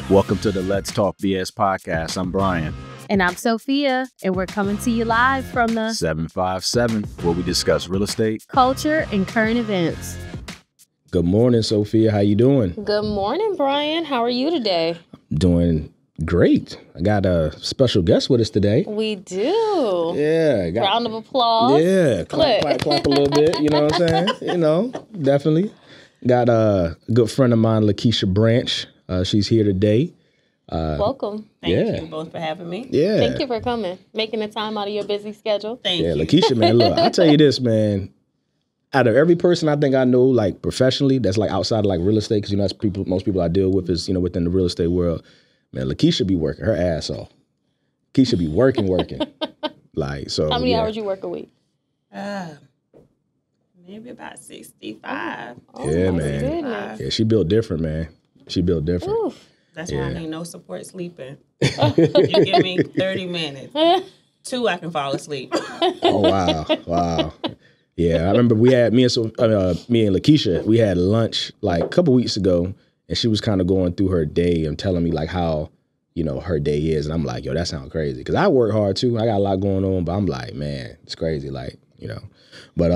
Welcome to the Let's Talk BS podcast. I'm Bryan. And I'm Sofia, and we're coming to you live from the 757, where we discuss real estate, culture, and current events. Good morning, Sophia. How you doing? Good morning, Bryan. How are you today? Doing great. I got a special guest with us today. We do. Yeah. Round of applause. Yeah. Clap a little bit. You know what I'm saying? Definitely. Got a good friend of mine, Lakeesha Branch. She's here today. Welcome. Thank you both for having me. Yeah. Thank you for coming, making the time out of your busy schedule. Thank you. Lakeesha, man, look, I'll tell you this, man. Out of every person I think I know, like professionally, that's like outside of like real estate, because that's most people I deal with is within the real estate world. Man, Lakeesha be working her ass off. Lakeesha be working. Like so. How many hours you work a week? Maybe about 65. Yeah, man. Goodness. Yeah, she built different, man. She built different. Oof. That's why I need no support sleeping. You give me 30 minutes. 2, I can fall asleep. Oh wow. Yeah, I remember me and Lakeesha, we had lunch like a couple weeks ago, and she was kind of going through her day and telling me like how, her day is. And I'm like, yo, that sounds crazy. Because I work hard too. I got a lot going on, but I'm like, man, it's crazy. Like, But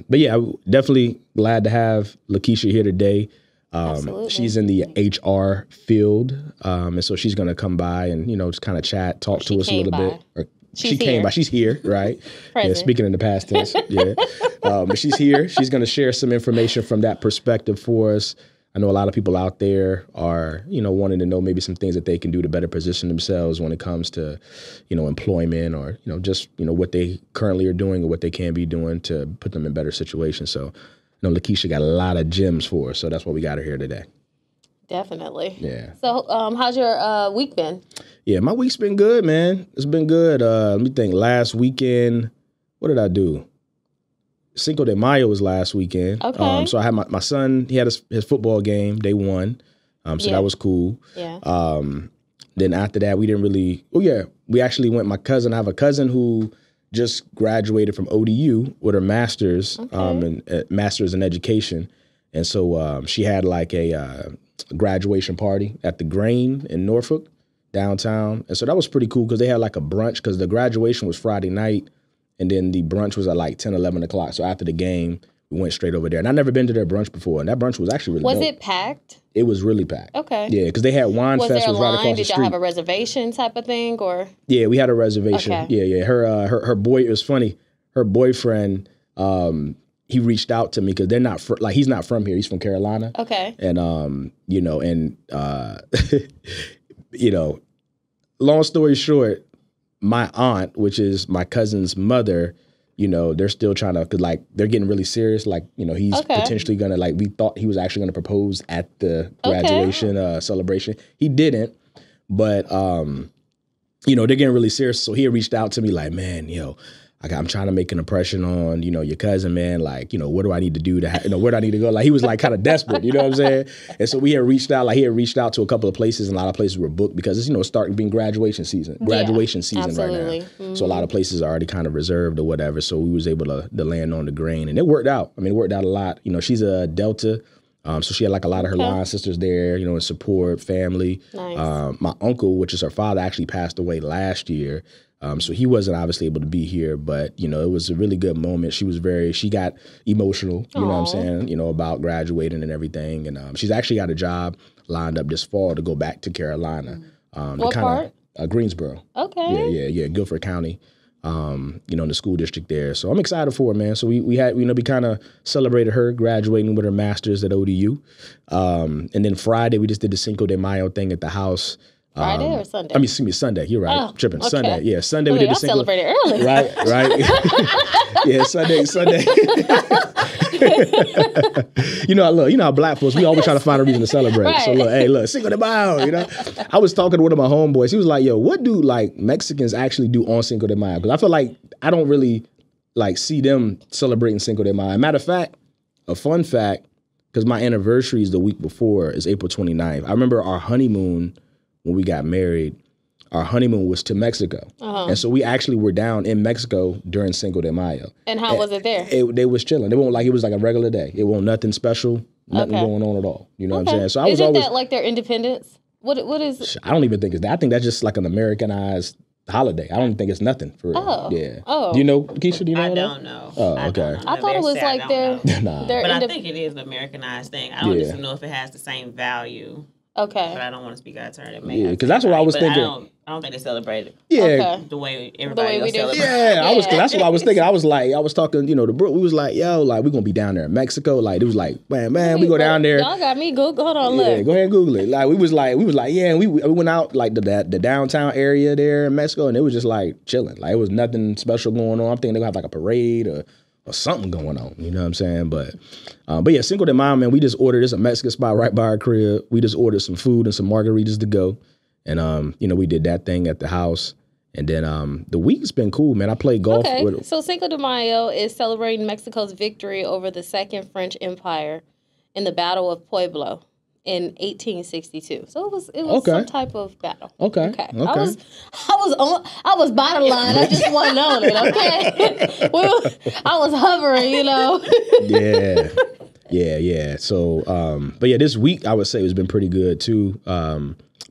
yeah, definitely glad to have Lakeesha here today. Absolutely. She's in the HR field. And so she's going to come by and, just kind of chat, talk to us a little bit. Or she came by. She's here, right? Yeah, speaking in the past tense. Yeah. But she's here. She's going to share some information from that perspective for us. I know a lot of people out there are, wanting to know maybe some things that they can do to better position themselves when it comes to, employment or, just, what they currently are doing or what they can be doing to put them in better situations. So, Lakeesha got a lot of gems for us. So that's why we got her here today. Definitely. Yeah. So how's your week been? Yeah, my week's been good, man. It's been good. Let me think. Last weekend, what did I do? Cinco de Mayo was last weekend. Okay. So I had my son, he had his football game. They won. So that was cool. Yeah. Then after that, we didn't really, we actually went, I have a cousin who just graduated from ODU with her master's, master's in education. And so she had like a graduation party at the Grain in Norfolk, downtown. And so that was pretty cool because they had like a brunch because the graduation was Friday night. And then the brunch was at like 10, 11 o'clock. So after the game, we went straight over there. And I've never been to their brunch before. And that brunch was actually really dope. Was it packed? It was really packed. Okay. Yeah, because they had wine fest was right across the street. Did y'all have a reservation type of thing, or? Yeah, we had a reservation. Okay. Yeah. Her boy, it was funny. Her boyfriend, he reached out to me because they're not he's not from here. He's from Carolina. Okay. And long story short, my aunt, which is my cousin's mother, they're still trying to, cause like they're getting really serious. Like, he's potentially gonna we thought he was actually gonna propose at the graduation celebration. He didn't, but they're getting really serious. So he had reached out to me like, man, I'm trying to make an impression on, your cousin, man. Like, what do I need to do to, where do I need to go? Like, he was like kind of desperate, you know what I'm saying? And so he had reached out to a couple of places, and a lot of places were booked because it's, starting being graduation season right now. Mm-hmm. So a lot of places are already kind of reserved or whatever. So we was able to land on the Grain, and it worked out. I mean, it worked out a lot. She's a Delta. So she had like a lot of her line sisters there, and support, family. Nice. My uncle, which is her father, actually passed away last year. So he wasn't obviously able to be here, but, it was a really good moment. She got emotional, you know what I'm saying, about graduating and everything. And she's actually got a job lined up this fall to go back to Carolina. What part? Greensboro. Okay. Yeah, Guilford County, in the school district there. So I'm excited for her, man. So we had, we kind of celebrated her graduating with her master's at ODU. And then Friday, we just did the Cinco de Mayo thing at the house. Friday or Sunday? Excuse me, Sunday. You're right. I'm tripping. Okay. Sunday. Yeah, Sunday we did the Cinco. Celebrated early. Right. Yeah, Sunday. How black folks, we always try to find a reason to celebrate. Right. So look, Cinco de Mayo, I was talking to one of my homeboys. He was like, yo, what do like Mexicans actually do on Cinco de Mayo? Because I feel like I don't really like see them celebrating Cinco de Mayo. Matter of fact, a fun fact, because my anniversary is the week before, is April 29th. I remember our honeymoon when we got married. Our honeymoon was to Mexico. And so we actually were down in Mexico during Cinco de Mayo. And how was it there? They was chilling. It was like a regular day. It wasn't nothing special, nothing going on at all. You know what I'm saying? So I was Isn't always that like their independence? What is? I don't even think it's that. I think that's just like an Americanized holiday. I don't think it's nothing for real. Oh. Yeah. Oh. Do you know, Keisha? Do you know? I don't know. Oh, okay. I thought it was like their. Nah. their But I think it is an Americanized thing. I don't just know if it has the same value. Okay. But I don't want to speak out of turn. Yeah, because that's what I was thinking. I don't think they celebrate it. Yeah. Okay. The way everybody else we do. celebrates. Yeah, that's what I was thinking. I was talking, to Brooke. We was like, yo, like, we're going to be down there in Mexico. Like, it was like, man, we go down there. Y'all got me. Hold on, look. Yeah, go ahead and Google it. Like, we was like, yeah, and we went out, like, the downtown area there in Mexico, and it was just, like, chilling. Like, it was nothing special going on. I'm thinking they're going to have, like, a parade or something going on. You know what I'm saying? But yeah, Cinco de Mayo, man, we just ordered. It's a Mexican spot right by our crib. We just ordered some food and some margaritas to go. And, we did that thing at the house. And then the week's been cool, man. I played golf. Okay, so Cinco de Mayo is celebrating Mexico's victory over the Second French Empire in the Battle of Puebla in 1862. So it was some type of battle. Okay. I was by the line. I just wasn't on it. Okay, I was hovering. Yeah. So, but yeah, this week I would say it's been pretty good too.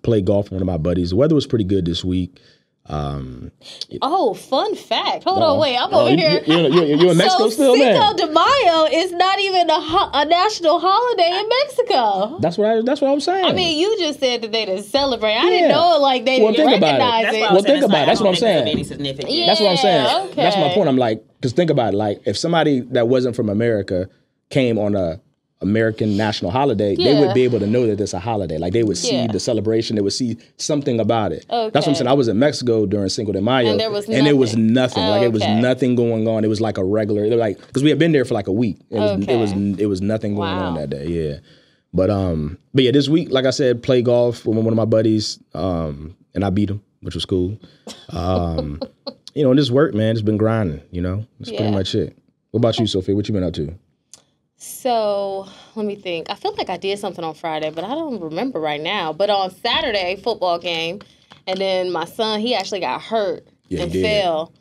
Played golf with one of my buddies. The weather was pretty good this week. Fun fact. Hold on, wait. I'm over here. You in Mexico still, man? Cinco de Mayo is not even a national holiday in Mexico. That's what I was saying. I mean, you just said that they didn't celebrate. I didn't know like they didn't recognize it. Well, think about it. That's what I'm saying. Yeah, that's what I'm saying. Okay. That's my point. I'm like, because think about it. Like, if somebody that wasn't from America came on a American national holiday, they would be able to know that it's a holiday. Like, they would see the celebration, they would see something about it. Okay. That's what I'm saying. I was in Mexico during Cinco de Mayo, and it was nothing. Like, it was nothing going on. It was like a regular, because we had been there for like a week. It was nothing going on that day. Yeah, but yeah, this week, like I said, play golf with one of my buddies, and I beat him, which was cool. And this work, man, it's been grinding. That's pretty much it. What about you, Sophia? What you been up to? So, let me think. I feel like I did something on Friday, but I don't remember right now. But on Saturday, football game, and then my son, he actually got hurt and fell.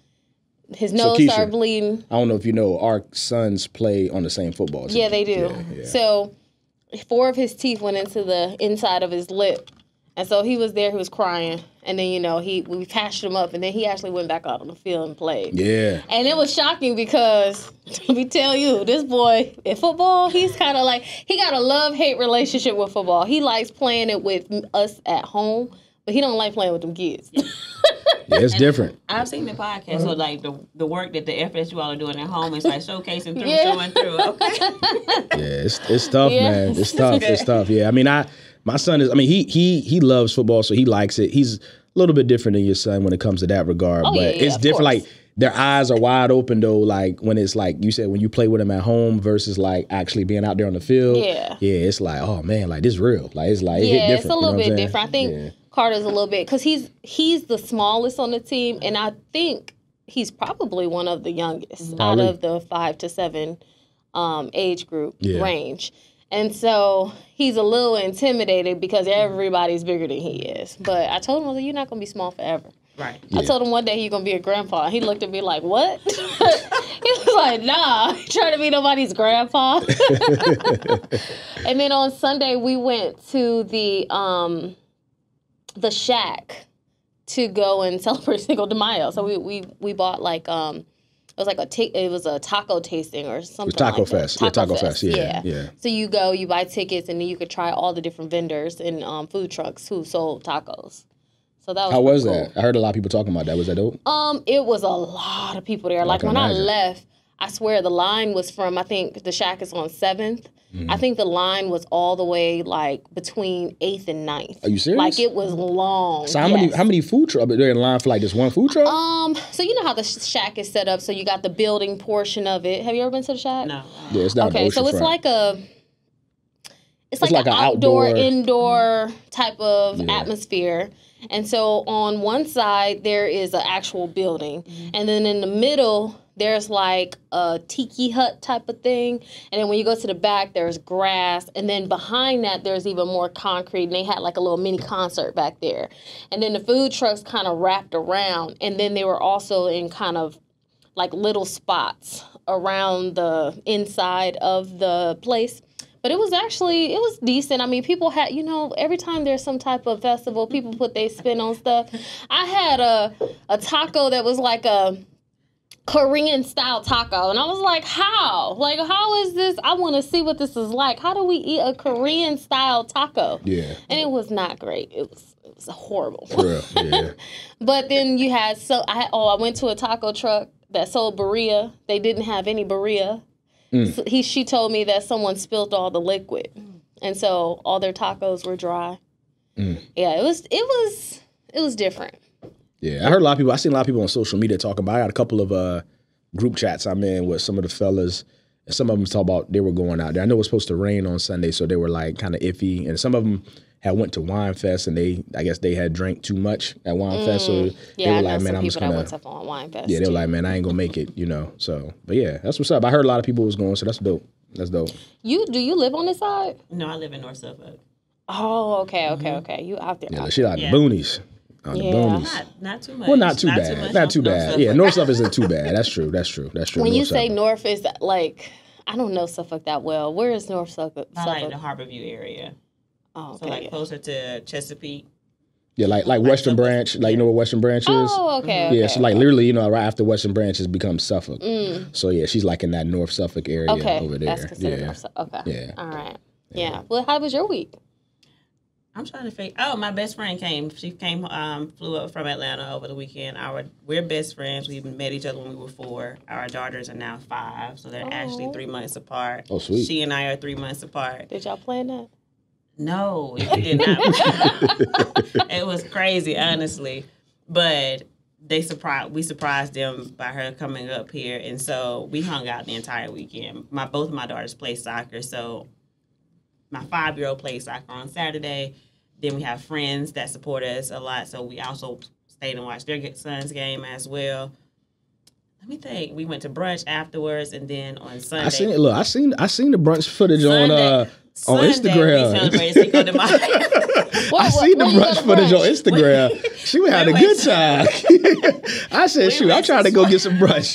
His nose started bleeding. I don't know if you know, our sons play on the same football team. Yeah, they do. Yeah. So, 4 of his teeth went into the inside of his lip. And so he was there, he was crying. And then, we patched him up, and then he actually went back out on the field and played. Yeah. And it was shocking because, let me tell you, this boy, in football, he's kind of like, he got a love-hate relationship with football. He likes playing it with us at home, but he don't like playing with them kids. Yeah, it's different. I've seen the podcast, so like the work the effort that you all are doing at home is like showcasing through, showing through. Okay. Yeah, it's tough, man. It's tough. It's tough. Yeah, I mean, my son is. I mean, he loves football, so he likes it. He's a little bit different than your son when it comes to that regard, but it's different. Like, their eyes are wide open though. Like, when it's like you said, when you play with them at home versus like actually being out there on the field. Yeah, it's like, oh man, like, this real. Like, it's like it hit different. It's a little bit different. I think Carter's a little bit because he's the smallest on the team, and I think he's probably one of the youngest out of the 5 to 7 age group range. And so he's a little intimidated because everybody's bigger than he is. But I told him, I was like, you're not going to be small forever. Right. I told him one day you're going to be a grandpa. He looked at me like, what? He was like, nah, trying to be nobody's grandpa. And then on Sunday, we went to the Shack to go and celebrate Cinco de Mayo. So we bought like... it was a taco tasting or something. It was Taco Fest. Taco Fest. Yeah. So you go, you buy tickets, and then you could try all the different vendors and food trucks who sold tacos. So that was How was cool. that? I heard a lot of people talking about that. Was that dope? It was a lot of people there. Like, when I left, I swear the line was from, I think the Shack is on 7th. Mm-hmm. I think the line was all the way like between 8th and 9th. Are you serious? Like, it was long. So how many food trucks? They're in line for like this one food truck? So you know how the Shack is set up. So you got the building portion of it. Have you ever been to the Shack? No. Yeah, it's not. Okay, so it's like an outdoor, indoor type of atmosphere. And so on one side there is an actual building, and then in the middle there's like a tiki hut type of thing. And then when you go to the back, there's grass. And then behind that, there's even more concrete. And they had like a little mini concert back there. And then the food trucks kind of wrapped around. And then they were also in kind of like little spots around the inside of the place. But it was decent. I mean, people had, every time there's some type of festival, people put their spin on stuff. I had a taco that was like a Korean style taco, and I was like, how? Like, how is this? I want to see what this is like. How do we eat a Korean style taco? Yeah. And it was not great. It was horrible. Yeah. But then you had, I went to a taco truck that sold birria. They didn't have any birria. So she told me that someone spilled all the liquid, and so all their tacos were dry. Yeah, it was different. Yeah, I seen a lot of people on social media talking about. I got a couple of group chats I'm in with some of the fellas, and some of them talk about they were going out there. I know it was supposed to rain on Sunday, so they were like kind of iffy, and some of them had went to Wine Fest, and I guess they had drank too much at Wine Fest, so they were like, man, I'm just gonna. Went to Wine Fest. Yeah, they were like, man, I ain't gonna make it, So, but yeah, that's what's up. I heard a lot of people was going, so that's dope. That's dope. Do you live on this side? No, I live in North Suffolk. Oh, okay. You out there? Yeah, she out in the boonies. On the boonies. Not too much. Well, not too bad. Not too bad. Yeah, North Suffolk isn't too bad. That's true. When you say North, is like, I don't know Suffolk that well. Where is North Suffolk? I like the Harborview area. Oh, okay. So like closer to Chesapeake. Yeah, like Western Branch. Like, you know what Western Branch is? Oh, okay. Yeah, so like literally, right after Western Branch has become Suffolk. So yeah, she's like in that North Suffolk area over there. That's considered North Suffolk. Okay. Yeah. All right. Yeah. Well, how was your week? I'm trying to figure. Oh, my best friend came. She came, flew up from Atlanta over the weekend. We're best friends. We met each other when we were 4. Our daughters are now 5, so they're actually 3 months apart. Oh, sweet. She and I are 3 months apart. Did y'all plan that? No, we did not. It was crazy, honestly, but we surprised them by her coming up here, and so we hung out the entire weekend. Both of my daughters play soccer, so my 5-year-old plays soccer on Saturday. Then we have friends that support us a lot, so we also stayed and watched their son's game as well. Let me think. We went to brunch afterwards, and then on Sunday, I seen the brunch footage on Instagram. We celebrated Cinco de Mayo. I seen the brunch footage on Instagram. She had a good time. I said, shoot, I'm trying to go get some brunch.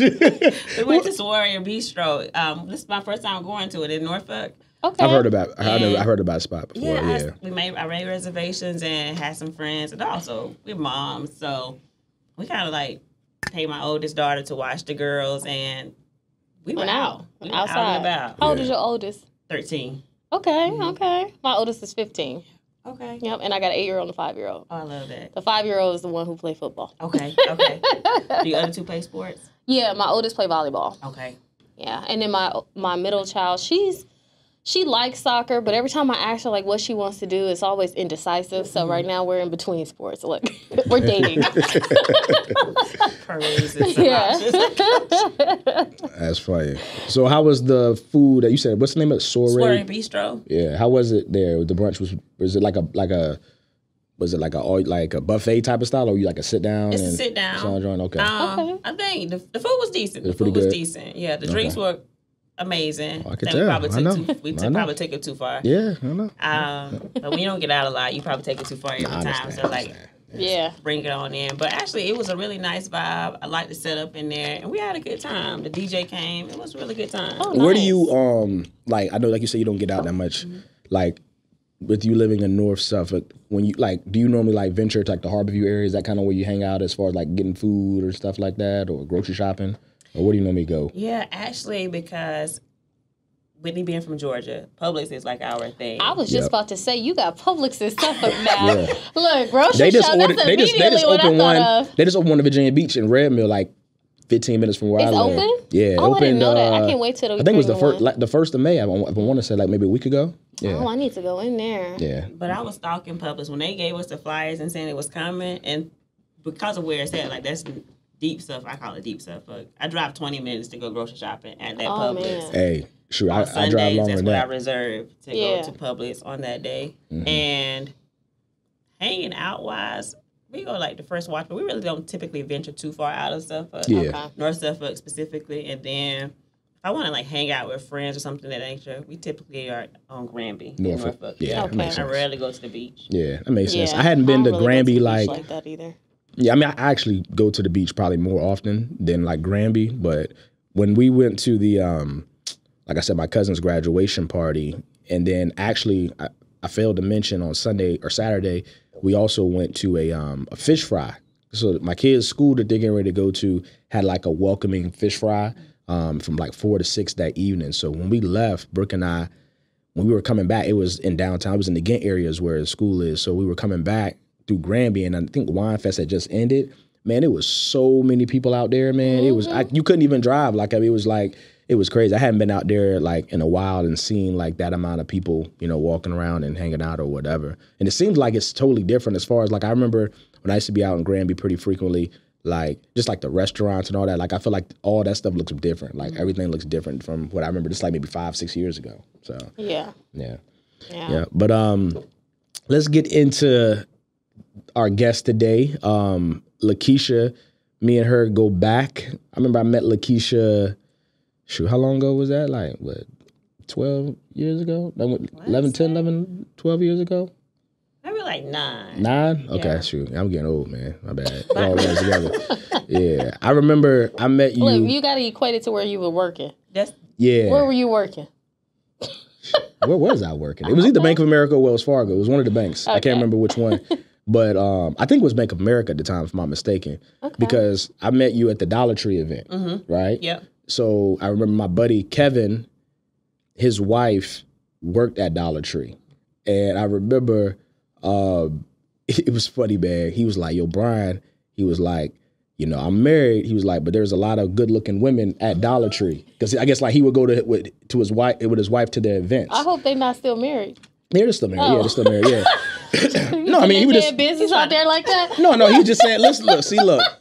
We went to Warrior Bistro. This is my first time going to it in Norfolk. Okay. I heard about the spot before. Yeah. We made reservations and had some friends, and also we're moms, so we kind of like paid my oldest daughter to watch the girls, and we went out. We went outside. Out and about. How old is your oldest? 13. Okay, okay. My oldest is 15. Okay. Yep, and I got an 8-year-old and a 5-year-old. Oh, I love that. The 5-year-old is the one who played football. Okay. Do the other 2 play sports? Yeah, my oldest play volleyball. Okay. Yeah, and then my middle child, she likes soccer, but every time I ask her like what she wants to do, it's always indecisive. So right now we're in between sports. Like we're dating. Yeah. That's funny. So how was the food that you said? What's the name of it? Soiree Bistro. Yeah. How was it there? The brunch was it like a buffet type of style, or you like a sit down? It's a sit down. Okay. I think the food was decent. The food was decent. Yeah, the drinks were amazing. Oh, I can tell. We probably took it too far. Yeah, I know. But when you don't get out a lot, you probably take it too far every time. So bring it on in. But actually, it was a really nice vibe. I liked the setup in there, and we had a good time. The DJ came. It was a really good time. Oh, nice. Where do you I know, like you say, you don't get out that much. Like with you living in North Suffolk, when you do you normally venture to the Harborview area? Is that kind of where you hang out as far as getting food or stuff like that, or grocery shopping? Or where do you normally go? Yeah, actually, because Whitney being from Georgia, Publix is our thing. I was just about to say, you got Publix and Suffolk now. Yeah. Look, grocery shop, that's they just opened one. They just opened one in Virginia Beach in Red Mill, 15 minutes from where I live. It's open? Yeah, it opened. I didn't know that. I can't wait till I think it was the 1st of May. I want to say maybe a week ago. Yeah. Oh, I need to go in there. Yeah. But I was stalking Publix when they gave us the flyers and saying it was coming, and because of where it's at, that's deep stuff. I call it deep stuff. I drive 20 minutes to go grocery shopping at that Publix. Man. Hey, sure. On I drive longer that's than what that. I reserved to go to Publix on that day. Mm-hmm. And hanging out wise, we go the first watch, but we really don't typically venture too far out of Suffolk. Yeah. Okay. North Suffolk specifically. And then if I want to hang out with friends or something of that nature, we typically are on Granby. Norfolk. Yeah, okay. That makes sense. I rarely go to the beach. Yeah, that makes sense. I hadn't been to Granby like that either. Yeah, I mean, I actually go to the beach probably more often than Granby. But when we went to the, like I said, my cousin's graduation party, And then actually, I failed to mention on Sunday or Saturday, we also went to a fish fry. So my kids' school that they're getting ready to go to had like a welcoming fish fry from like 4 to 6 that evening. So when we left, Brooke and I, when we were coming back, it was in downtown. It was in the Ghent areas where the school is. So we were coming back through Granby, and I think Wine Fest had just ended. Man, it was so many people out there, man. It was you couldn't even drive. Like, I mean, it was crazy. I hadn't been out there like in a while and seen like that amount of people, you know, walking around and hanging out or whatever. And it seems like it's totally different as far as like I remember when I used to be out in Granby pretty frequently, like just like the restaurants and all that. Like I feel like all that stuff looks different. Like everything looks different from what I remember just like maybe 5-6 years ago. So yeah. But let's get into our guest today. Lakeesha, me and her go back. I remember I met Lakeesha. Shoot, how long ago was that? Like, what, 12 years ago? 12 years ago? Maybe like 9. 9? Okay, yeah. Shoot. I'm getting old, man. My bad. It all runs together. Yeah. I remember I met you. Look, you got to equate it to where you were working. Yeah. Where were you working? Where was I working? It was either Bank of America or Wells Fargo. It was one of the banks. Okay. I can't remember which one. But I think it was Bank of America at the time, if I'm not mistaken. Okay. Because I met you at the Dollar Tree event, right? Yep. So I remember my buddy Kevin, his wife worked at Dollar Tree. And I remember it was funny, man. He was like, yo, Bryan, he was like, you know, I'm married. He was like, but there's a lot of good looking women at Dollar Tree. Because I guess like he would go to his wife to their events. I hope they're not still married. Yeah, they're still married. Oh. Yeah, they're still married. Yeah. No, I mean, he was just business out there like that. No, he was just saying, listen, look,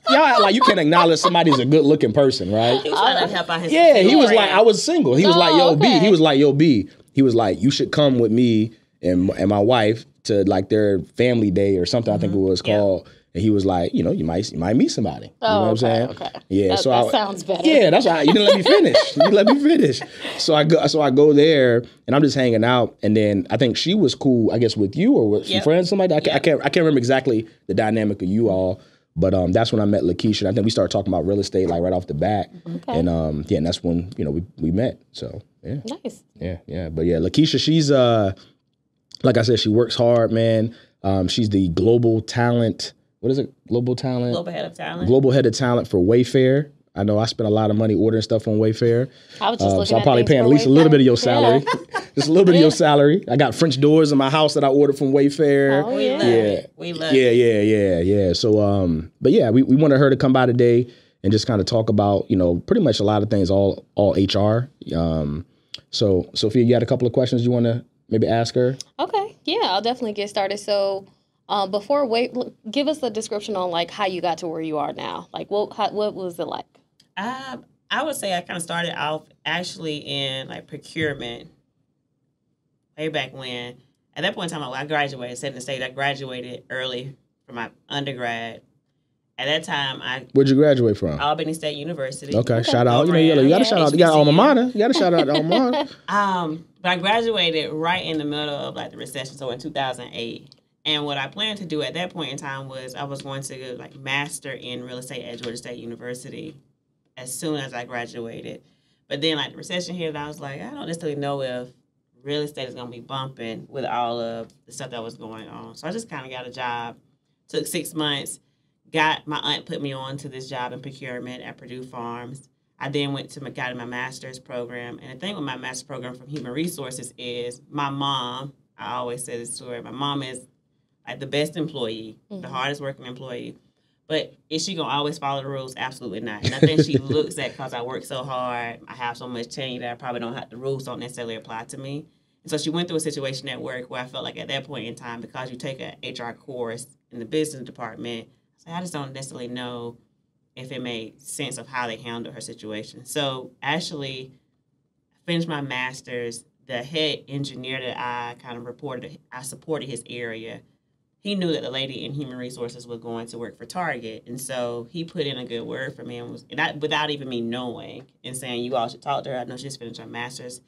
y'all act like you can't acknowledge somebody's a good looking person, right? He was trying to help out his he was like, I was single. He was like, yo, okay. B. He was like, yo, B. He was like, you should come with me and my wife to like their family day or something. I think it was called. And he was like, you know, you might meet somebody. You know what I'm saying? Okay. Yeah. That sounds better. Yeah, that's why you didn't let me finish. You let me finish. So I go there and I'm just hanging out. And then I think she was cool, I guess, with you or with some friends, something like that. I can't remember exactly the dynamic of you all. But that's when I met Lakeesha. I think we started talking about real estate like right off the bat. Okay. And and that's when, you know, we met. So yeah. Nice. Yeah. But yeah, Lakeesha, she's like I said, she works hard, man. She's the global talent. What is it? Global talent? Global head of talent. Global head of talent for Wayfair. I know I spent a lot of money ordering stuff on Wayfair. I was just looking so I'm probably paying at least a little bit of your salary. Just a little bit of your salary. I got French doors in my house that I ordered from Wayfair. Oh, yeah. We love it. Yeah. So, but yeah, we wanted her to come by today and just kind of talk about, you know, pretty much a lot of things, all HR. So, Sophia, you had a couple of questions you want to maybe ask her? Okay. Yeah, I'll definitely get started. So, give us a description on like how you got to where you are now. Like what was it like? I would say I kind of started off actually in like procurement way back when. At that point in time, I graduated, set in the state. I graduated early from my undergrad. At that time, Where'd you graduate from? Albany State University. Okay. Shout out. You got to shout out. You got alma mater. You got to shout out the alma mater. But I graduated right in the middle of like the recession, so in 2008. And what I planned to do at that point in time was I was going to like master in real estate at Georgia State University as soon as I graduated. But then like the recession hit, and I was like, I don't necessarily know if real estate is going to be bumping with all of the stuff that was going on. So I just kind of got a job, took 6 months, my aunt put me on to this job in procurement at Purdue Farms. I then got in my master's program. And the thing with my master's program from human resources is my mom, I always say this to her, my mom is like the best employee, the hardest working employee. But is she going to always follow the rules? Absolutely not. And I think she looks at because I work so hard, I have so much tenure that I probably don't have, the rules don't necessarily apply to me. And so she went through a situation at work where I felt like at that point in time, because you take an HR course in the business department, I just don't necessarily know if it made sense of how they handled her situation. So actually, I finished my master's. The head engineer that I kind of I supported his area. He knew that the lady in human resources was going to work for Target. And so he put in a good word for me without even me knowing and saying, you all should talk to her. I know she's finished her master's.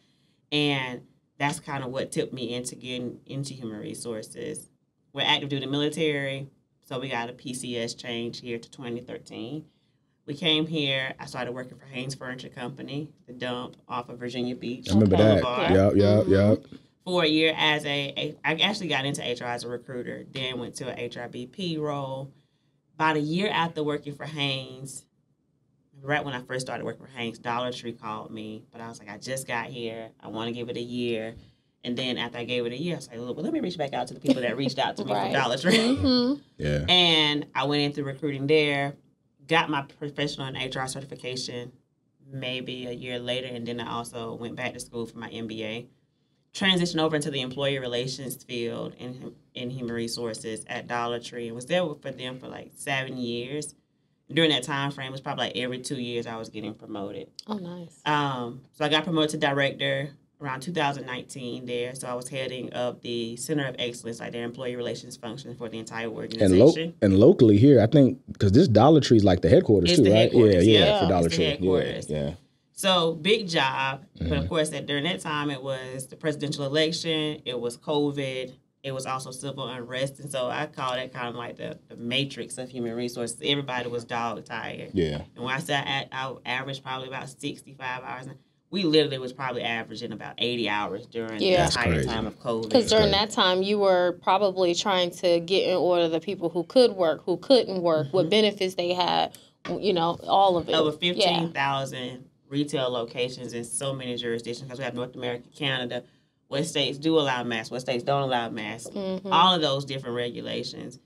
And that's kind of what tipped me into getting into human resources. We're active duty military, so we got a PCS change here to 2013. We came here. I started working for Haynes Furniture Company, the dump off of Virginia Beach. I remember that. Yep. for a year as I actually got into HR as a recruiter, then went to an HRBP role. About a year after working for Hanes, right when I first started working for Hanes, Dollar Tree called me, but I was like, I just got here. I want to give it a year. And then after I gave it a year, I was like, well, let me reach back out to the people that reached out to me from Dollar Tree. Mm-hmm. Yeah. And I went in through recruiting there, got my professional and HR certification maybe a year later, and then I also went back to school for my MBA. Transitioned over into the employee relations field in human resources at Dollar Tree and was there for them for like 7 years. During that time frame, it was probably like every 2 years I was getting promoted. Oh, nice. So I got promoted to director around 2019 there. So I was heading up the Center of Excellence, like their employee relations function for the entire organization. And locally here, I think, because this Dollar Tree is like the headquarters it's too, right? Yeah, for Dollar it's Tree. the headquarters. Yeah. So big job, but of course during that time it was the presidential election, it was COVID, it was also civil unrest, and so I call that kind of like the matrix of human resources. Everybody was dog tired. Yeah. And when I said I averaged probably about 65 hours, we literally was probably averaging about 80 hours during the entire time of COVID. Because during that time, you were probably trying to get in order the people who could work, who couldn't work, what benefits they had, all of it. Over 15,000 retail locations in so many jurisdictions, because we have North America, Canada, what states do allow masks, what states don't allow masks, all of those different regulations.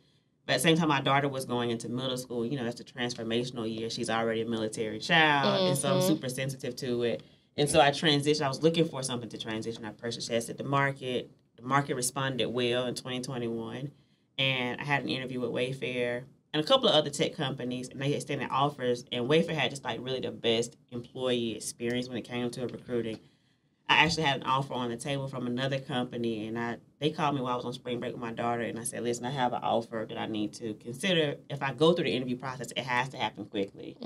But at the same time, my daughter was going into middle school. That's the transformational year. She's already a military child, and so I'm super sensitive to it. And so I transitioned. I was looking for something to transition. I purchased at the market. The market responded well in 2021. And I had an interview with Wayfair and a couple of other tech companies, and they extended offers. And Wayfair had just like really the best employee experience when it came to recruiting. I actually had an offer on the table from another company, and they called me while I was on spring break with my daughter, and I said, listen, I have an offer that I need to consider. If I go through the interview process, it has to happen quickly.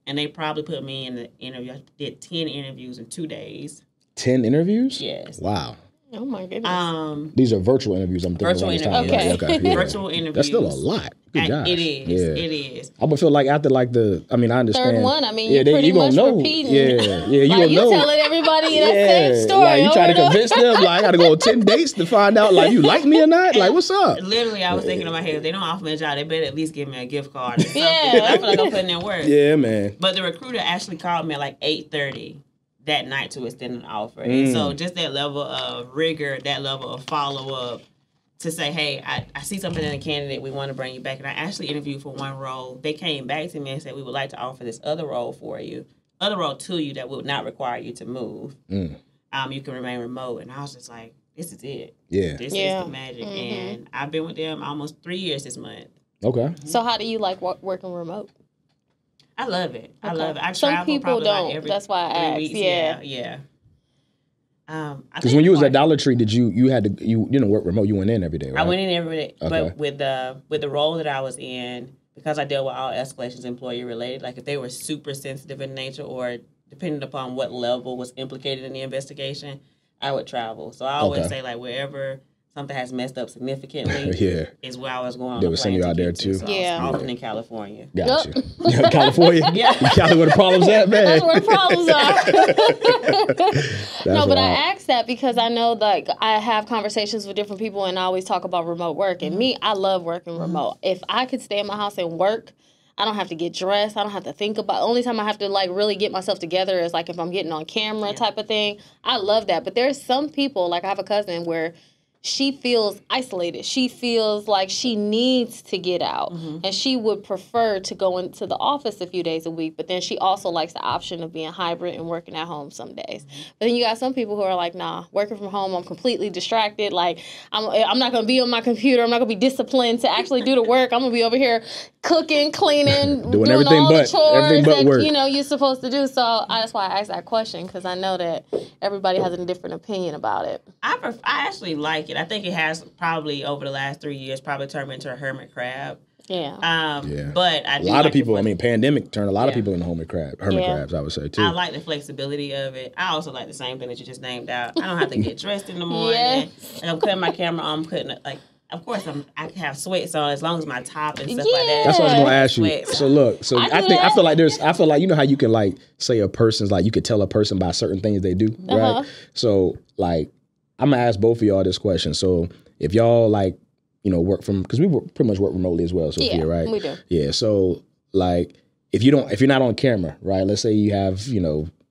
And they probably put me in the interview. I did 10 interviews in 2 days. 10 interviews? Yes. Wow. Oh, my goodness. These are virtual interviews, I'm thinking. Virtual interviews. Okay. Yeah. Virtual interviews. That's still a lot. Good job. It is. Yeah. It is. I would feel like after I understand. Third one, you're pretty much repeating. Yeah, you gonna know. Telling everybody that same story. Like you try to convince them, like I got to go on 10 dates to find out, like, you like me or not? Like, what's up? Literally, I was thinking in my head, if they don't offer me a job, they better at least give me a gift card or something. I feel like I'm putting in work. Yeah, man. But the recruiter actually called me at like 8:30 that night to extend an offer. And so just that level of rigor, that level of follow-up to say, hey, I see something in a candidate, we want to bring you back. And I actually interviewed for one role. They came back to me and said, we would like to offer this other role to you that would not require you to move. You can remain remote. And I was just like, this is it. Yeah. This is the magic. And I've been with them almost 3 years this month. Okay. So how do you like working remote? I love it. Okay. I love it. I Some travel people probably don't. Like every That's why I 3 asked. weeks. Yeah. Because when you was at Dollar Tree, you didn't work remote? You went in every day, right? I went in every day, Okay. but with the role that I was in, because I dealt with all escalations employee related, like if they were super sensitive in nature or depending upon what level was implicated in the investigation, I would travel. So I always say like wherever something has messed up significantly is where I was going. They would send you out there too. So I was often in California. Got you. California? Yeah. Cali where the problems at, man. That's where the problems are. No, but wild. I asked that because I know like I have conversations with different people and I always talk about remote work. And me, I love working remote. If I could stay in my house and work, I don't have to get dressed. I don't have to think about. The only time I have to like really get myself together is like if I'm getting on camera type of thing. I love that. But there's some people, like I have a cousin where she feels isolated. She feels like she needs to get out. And she would prefer to go into the office a few days a week. But then she also likes the option of being hybrid and working at home some days. But then you got some people who are like, nah, working from home, I'm completely distracted. Like, I'm not going to be on my computer. I'm not going to be disciplined to actually do the work. I'm going to be over here cooking, cleaning, doing everything all but the chores that, work. You're supposed to do. So that's why I asked that question, because I know that everybody has a different opinion about it. I actually like it. I think it has probably over the last 3 years probably turned me into a hermit crab. Yeah. But a lot of people, pandemic turned a lot of people into hermit crabs, I would say, too. I like the flexibility of it. I also like the same thing that you just named out. I don't have to get dressed in the morning. And I'm cutting my camera on, of course, I can have sweats on as long as my top and stuff like that. That's what I was going to ask you. Sweats. So look, I feel like you know how you can like say a person's like, you could tell a person by certain things they do, right? So like, I'm gonna ask both of y'all this question. So if y'all like, work from, because we pretty much work remotely as well, Sophia, right? We do. Yeah. So like, if you're not on camera, right? Let's say you have,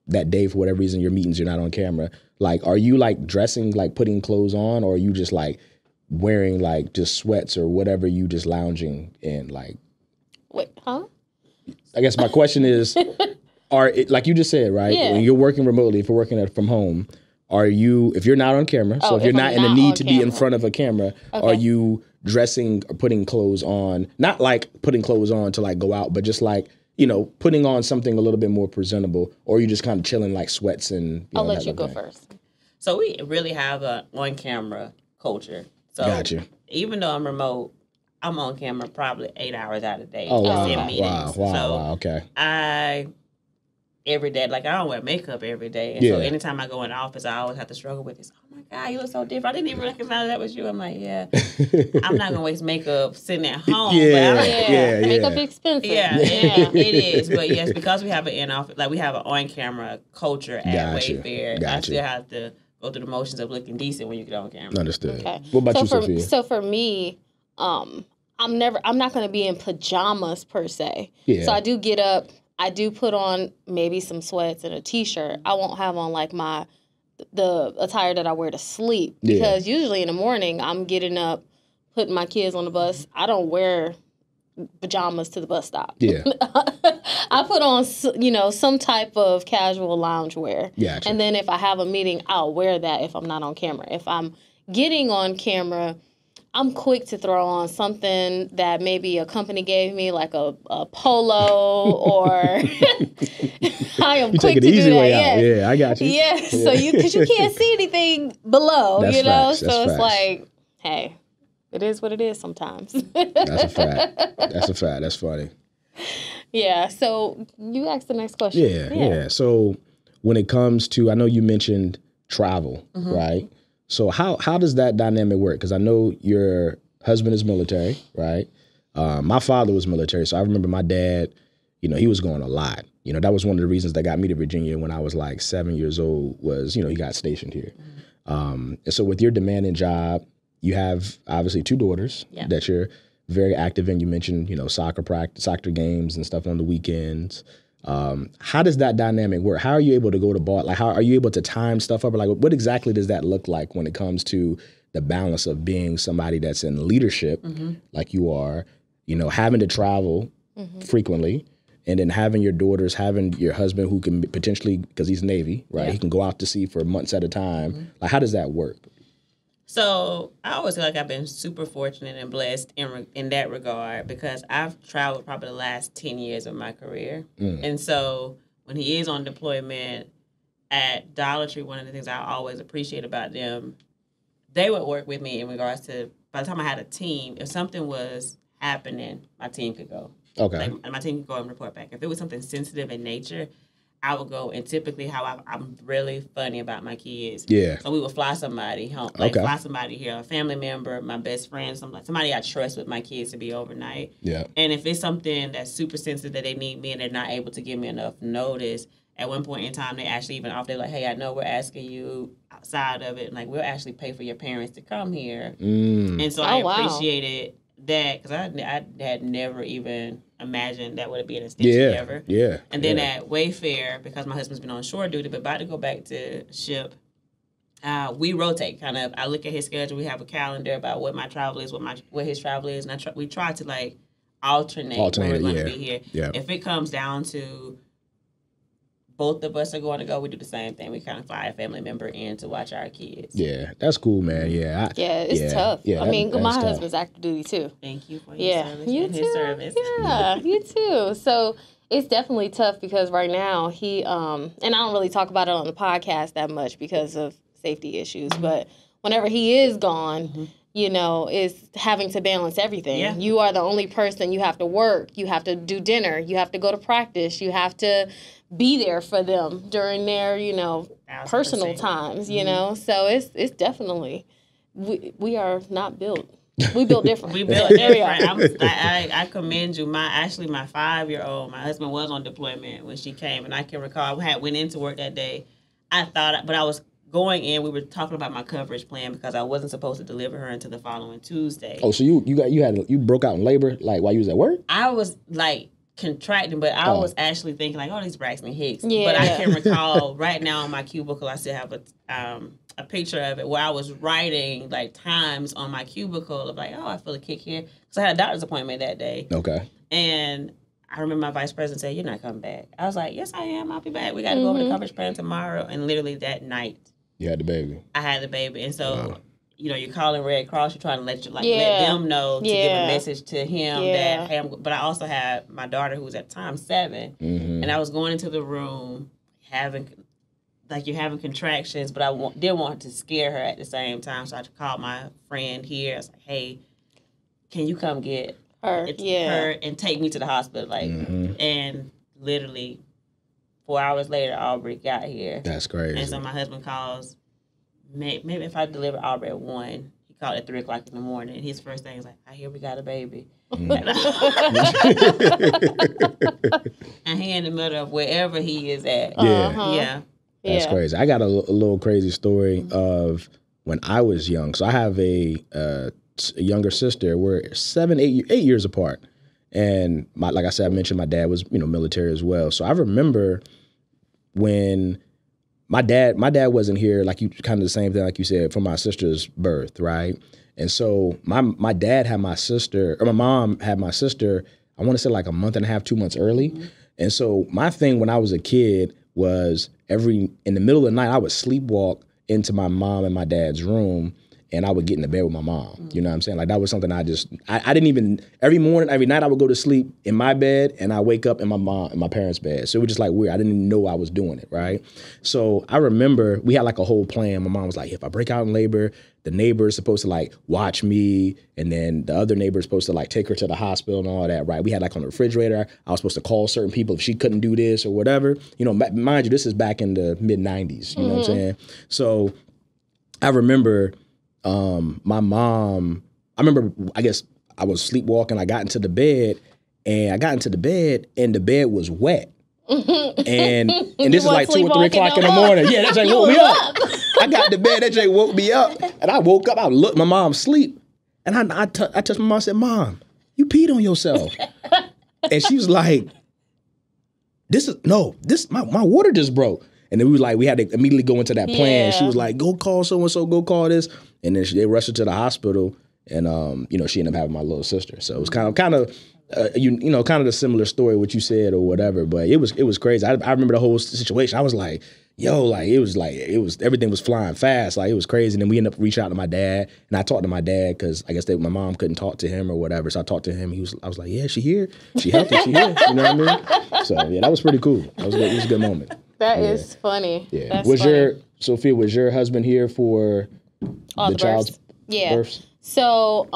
that day for whatever reason your meetings, you're not on camera. Like, are you like dressing, like putting clothes on, or are you just like wearing like just sweats or whatever, you just lounging in like? Wait, huh? I guess my question is, like you just said, right? Yeah. When you're working remotely, if you're working from home, if you're not on camera, so if you're not in the need to be in front of a camera, are you dressing or putting clothes on? Not like putting clothes on to like go out, but just like, putting on something a little bit more presentable, or you just kind of chilling like sweats and. I'll let you go first. So we really have a on-camera culture. So gotcha. Even though I'm remote, I'm on camera probably 8 hours out of the day. Oh, wow. In meetings. Wow, okay. Every day, like I don't wear makeup every day. And so anytime I go in the office, I always have to struggle with this. Oh my God, you look so different. I didn't even recognize that was you. I'm like, yeah, I'm not going to waste makeup sitting at home. Makeup expensive. It is. But yes, because we have an in-office, like we have an on-camera culture at Wayfair, I still have to go through the motions of looking decent when you get on camera. Understood. Okay. What about you, Sophia? So for me, I'm not going to be in pajamas per se. Yeah. So I do get up. I do put on maybe some sweats and a T-shirt. I won't have on like the attire that I wear to sleep, because usually in the morning I'm getting up, putting my kids on the bus. I don't wear pajamas to the bus stop. Yeah. I put on, some type of casual lounge wear. Gotcha. And then if I have a meeting, I'll wear that if I'm not on camera. If I'm getting on camera, I'm quick to throw on something that maybe a company gave me, like a polo, or I am quick to do that. You take it the easy way out. Yeah, I got you. Yeah, so because you can't see anything below, That's facts. so it's like, hey, it is what it is sometimes. That's a fact. That's funny. Yeah, so you asked the next question. Yeah. So when it comes to, I know you mentioned travel, right? So how does that dynamic work? Because I know your husband is military, right? My father was military, so I remember my dad, he was going a lot. That was one of the reasons that got me to Virginia when I was like 7 years old was, he got stationed here. And so with your demanding job, you have obviously 2 daughters that you're very active in. You mentioned, soccer practice, soccer games and stuff on the weekends. How does that dynamic work? How are you able to go to bar? Like, how are you able to time stuff up? Or like, what exactly does that look like when it comes to the balance of being somebody that's in leadership, like you are, having to travel frequently, and then having your daughters, having your husband who can potentially, because he's Navy, right? He can go out to sea for months at a time. Like, how does that work? So I always feel like I've been super fortunate and blessed in that regard, because I've traveled probably the last 10 years of my career. And so when he is on deployment at Dollar Tree, one of the things I always appreciate about them, they would work with me in regards to, by the time I had a team, if something was happening, my team could go. Okay. Like, my team could go and report back. If it was something sensitive in nature, I would go, and typically I'm really funny about my kids. Yeah. So we would fly somebody home, fly somebody here, a family member, my best friend, somebody I trust with my kids to be overnight. Yeah. And if it's something that's super sensitive that they need me and they're not able to give me enough notice, at one point in time they actually even offered, like, hey, I know we're asking you outside of it, like, we'll actually pay for your parents to come here. And so I appreciated that, because I had never even imagined that would be an extension ever. Yeah. And then at Wayfair, because my husband's been on shore duty, but about to go back to ship, we rotate kind of. I look at his schedule. We have a calendar about what my travel is, what his travel is, and we try to like alternate when we're going to be here. Yeah. If it comes down to both of us are going to go, we do the same thing. We kind of fly a family member in to watch our kids. Yeah, that's cool, man. Yeah. It's tough. Yeah, I mean, my husband's active duty too. Thank you for your service and his service. Yeah, you too. So it's definitely tough, because right now he, and I don't really talk about it on the podcast that much because of safety issues, but whenever he is gone, is having to balance everything. Yeah. You are the only person. You have to work. You have to do dinner. You have to go to practice. You have to be there for them during their, personal times, So it's definitely, we are not built. We built different. We built different. I commend you. My 5-year-old, my husband was on deployment when she came, and I can recall I went into work that day. But I was going in, we were talking about my coverage plan because I wasn't supposed to deliver her until the following Tuesday. Oh, so you broke out in labor like while you was at work? I was like contracting, but I was actually thinking like, oh, these Braxton Hicks. Yeah. But I can recall right now on my cubicle, I still have a picture of it where I was writing like times on my cubicle of like, oh, I feel a kick here because I had a doctor's appointment that day. Okay. And I remember my vice president said, "You're not coming back." I was like, "Yes, I am. I'll be back. We got to go over the coverage plan tomorrow." And literally that night, you had the baby. I had the baby, and so you're calling Red Cross. You're trying to let them know to give a message to him that hey, but I also had my daughter who was at the time 7, and I was going into the room having contractions, but I didn't want to scare her at the same time, so I called my friend here. I was like, "Hey, can you come get her and take me to the hospital?" And literally 4 hours later, Aubrey got here. That's crazy. And so my husband calls. Maybe if I deliver Aubrey at 1, he called at 3:00 in the morning. His first thing is like, "I hear we got a baby." And he in the middle of wherever he is at. Yeah. That's crazy. I got a little crazy story of when I was young. So I have a younger sister. We're 8 years apart. And like I said, I mentioned my dad was, military as well. So I remember when my dad wasn't here, like you, kind of the same thing, like you said, for my sister's birth, right? And so my dad had my sister, or my mom had my sister, I want to say like a month and a half, 2 months early. And so my thing when I was a kid was in the middle of the night, I would sleepwalk into my mom and my dad's room, and I would get in the bed with my mom. You know what I'm saying? Like that was something I didn't even, every morning, every night I would go to sleep in my bed and I wake up in my parents' bed. So it was just like weird. I didn't even know I was doing it, right? So I remember we had like a whole plan. My mom was like, if I break out in labor, the neighbor's supposed to like watch me, and then the other neighbor's supposed to like take her to the hospital and all that, right? We had like on the refrigerator, I was supposed to call certain people if she couldn't do this or whatever. Mind you, this is back in the mid-90s, you know what I'm saying? So I remember my mom, I guess I was sleepwalking. I got into the bed and the bed was wet. And this is like 2 or 3 o'clock in the morning. Yeah, that Jay woke me up. I got to bed, that Jay woke me up. And I woke up, I looked my mom asleep. And I touched my mom and said, "Mom, you peed on yourself." And she was like, my water just broke. And then we had to immediately go into that plan. She was like, "Go call so-and-so, go call this." And then they rushed her to the hospital, and she ended up having my little sister. So it was kind of kind of the similar story what you said or whatever. But it was crazy. I remember the whole situation. I was like, yo, it was everything was flying fast. Like it was crazy. And then we ended up reaching out to my dad, and I talked to my dad because I guess my mom couldn't talk to him or whatever. So I talked to him. I was like, "Yeah, she here. She healthy. She here." You know what I mean? So yeah, that was pretty cool. It was a good moment. That is funny. Yeah. Sophia, was your husband here for the child's births? So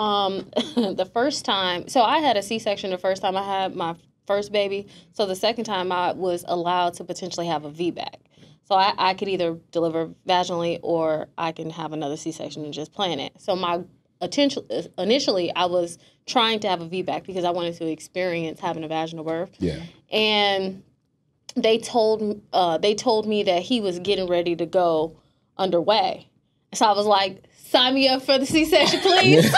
the first time, so I had a C-section the first time I had my first baby. So the second time I was allowed to potentially have a VBAC. So I could either deliver vaginally or I can have another C-section and just plan it. So initially I was trying to have a VBAC because I wanted to experience having a vaginal birth. Yeah. And they told me that he was getting ready to go underway. So I was like, "Sign me up for the C-section, please."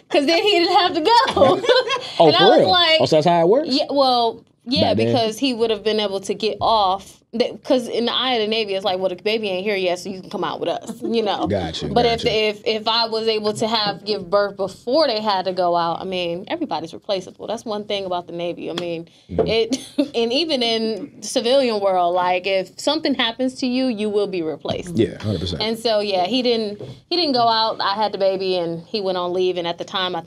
Because then he didn't have to go. Oh, and for real? Like, so that's how it works? Yeah, well, yeah, because he would have been able to get off. Because in the eye of the Navy, it's like, well, the baby ain't here yet, so you can come out with us, Gotcha. But if I was able to give birth before they had to go out, I mean, everybody's replaceable. That's one thing about the Navy. I mean, and even in the civilian world, like if something happens to you, you will be replaced. Yeah, 100%. And so he didn't go out. I had the baby, and he went on leave. And at the time, I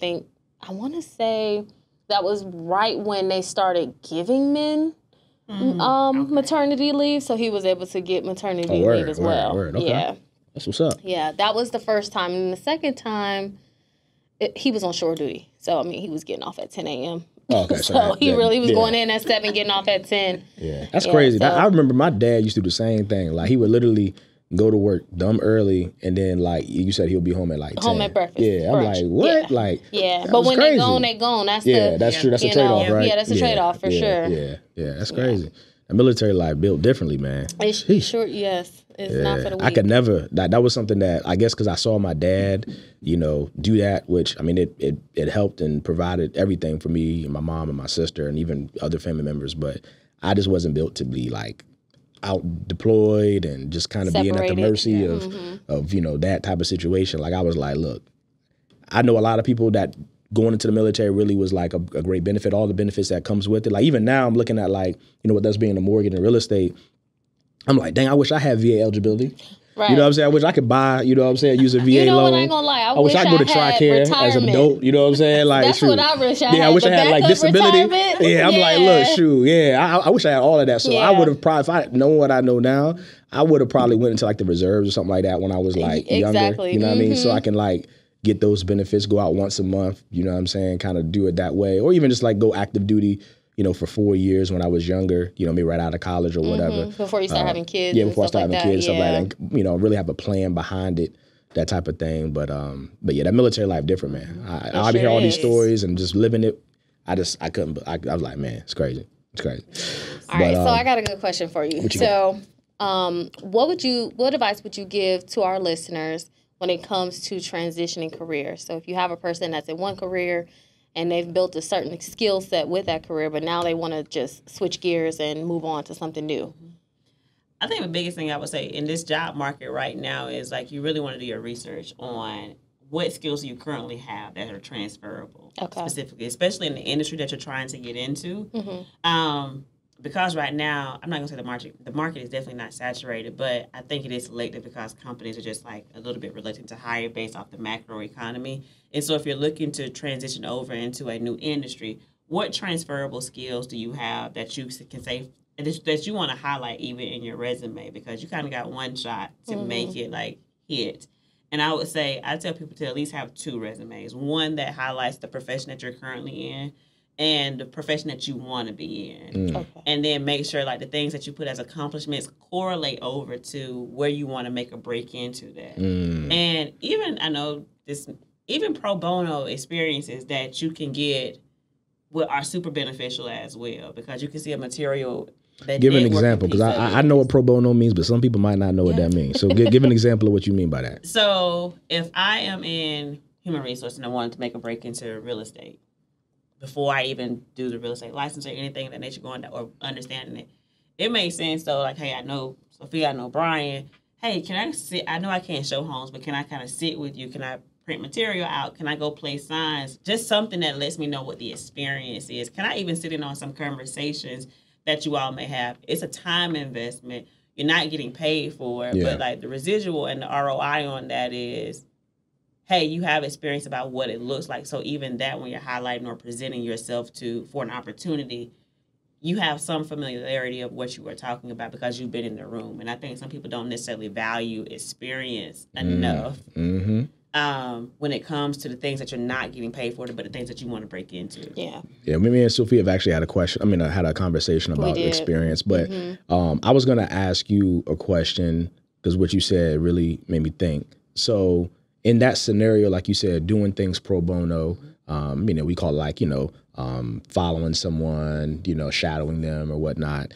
want to say that was right when they started giving men maternity leave, so he was able to get maternity leave as well. Word. Okay. Yeah, that's what's up. Yeah, that was the first time, and the second time, he was on shore duty. So I mean, he was getting off at 10 a.m. Oh, okay, so he really was going in at 7, getting off at 10. Yeah, that's crazy. So, I remember my dad used to do the same thing. Like he would literally go to work dumb early, and then like you said, he'll be home at like 10. Home at breakfast. Yeah, I'm like, what? Yeah. Like, but when they're gone, they gone. That's that's true. That's a trade off, right? Yeah, that's a trade off for sure. Yeah, that's crazy. The military life built differently, man. It's short, yes. It's not for the weak. I could never. That was something that I guess because I saw my dad, do that, which I mean, it helped and provided everything for me and my mom and my sister and even other family members. But I just wasn't built to be like out deployed and just kind of being at the mercy of that type of situation. Like I was like, look, I know a lot of people that going into the military really was like a great benefit, all the benefits that comes with it. Like even now I'm looking at like, with us being a mortgage and real estate, I'm like, dang, I wish I had VA eligibility. Right. You know what I'm saying? I wish I could buy, use a VA loan. I ain't gonna lie. I wish I could go to TRICARE as an adult. You know what I'm saying? Like, that's what I wish I had. Yeah, I wish I had like disability. Yeah, I'm like, look, shoot. Yeah, I wish I had all of that. So I would have probably, if I had known what I know now, I would have probably went into like the reserves or something like that when I was like younger. You know what I mean? So I can like get those benefits, go out once a month, you know what I'm saying? Kind of do it that way. Or even just like go active duty, for 4 years when I was younger, maybe right out of college or whatever. Before you start having kids. Yeah, before I start having kids, stuff like that. And, really have a plan behind it, that type of thing. But yeah, that military life different, man. I hear all these stories and just living it. I couldn't, I was like, man, it's crazy. It's crazy. All right, so I got a good question for you. So what advice would you give to our listeners when it comes to transitioning careers? So if you have a person that's in one career and they've built a certain skill set with that career, but now they want to just switch gears and move on to something new. I think the biggest thing I would say in this job market right now is like you really want to do your research on what skills you currently have that are transferable, specifically, especially in the industry that you're trying to get into. Because right now, I'm not going to say the market is definitely not saturated, but I think it is selective because companies are just like a little bit reluctant to hire based off the macro economy. And so if you're looking to transition over into a new industry, what transferable skills do you have that you can say that you want to highlight even in your resume? Because you kind of got one shot to make it like hit. And I would say, I tell people to at least have 2 resumes. One that highlights the profession that you're currently in and the profession that you want to be in. And then make sure like the things that you put as accomplishments correlate over to where you want to make a break into that. And even, I know this, even pro bono experiences that you can get are super beneficial as well, because you can see a material that give an example, because I know what pro bono means, but some people might not know what that means. So give an example of what you mean by that. So if I am in human resources and I wanted to make a break into real estate, before I even do the real estate license or anything of that nature going down, or understanding it, it makes sense though. Like, hey, I know Sophia, I know Bryan. Hey, can I sit? I know I can't show homes, but can I kind of sit with you? Can I print material out? Can I go place signs? Just something that lets me know what the experience is. Can I even sit in on some conversations that you all may have? It's a time investment. You're not getting paid for it, but like the residual and the ROI on that is, hey, you have experience about what it looks like. So even that, when you're highlighting or presenting yourself for an opportunity, you have some familiarity of what you were talking about because you've been in the room. And I think some people don't necessarily value experience enough when it comes to the things that you're not getting paid for, but the things that you want to break into. Yeah, me and Sophia have actually had I had a conversation about experience. But I was going to ask you a question because what you said really made me think. So in that scenario, like you said, doing things pro bono, we call it like, following someone, shadowing them or whatnot.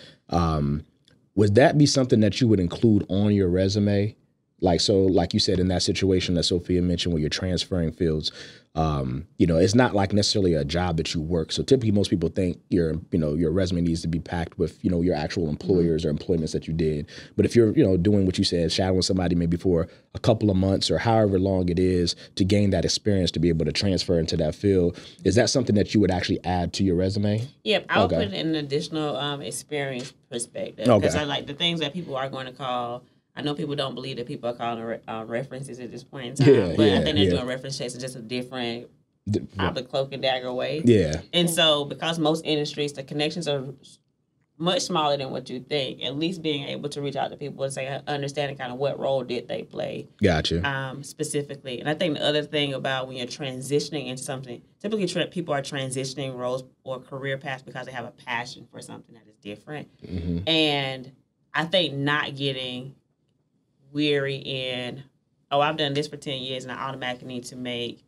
Would that be something that you would include on your resume? Like you said, in that situation that Sophia mentioned where you're transferring fields, it's not like necessarily a job that you work. So typically most people think your resume needs to be packed with, your actual employers or employments that you did. But if you're, doing what you said, shadowing somebody maybe for a couple of months or however long it is to gain that experience to be able to transfer into that field, is that something that you would actually add to your resume? Yep, I would put it in an additional experience perspective. Because I like the things that people are going to call, I know people don't believe that people are calling references at this point in time, but I think they're doing reference checks in just a different, probably cloak and dagger way. And so because most industries, the connections are much smaller than what you think, at least being able to reach out to people and say, understanding kind of what role did they play. Gotcha. Specifically. And I think the other thing about when you're transitioning into something, typically people are transitioning roles or career paths because they have a passion for something that is different. And I think not getting weary in, I've done this for 10 years and I automatically need to make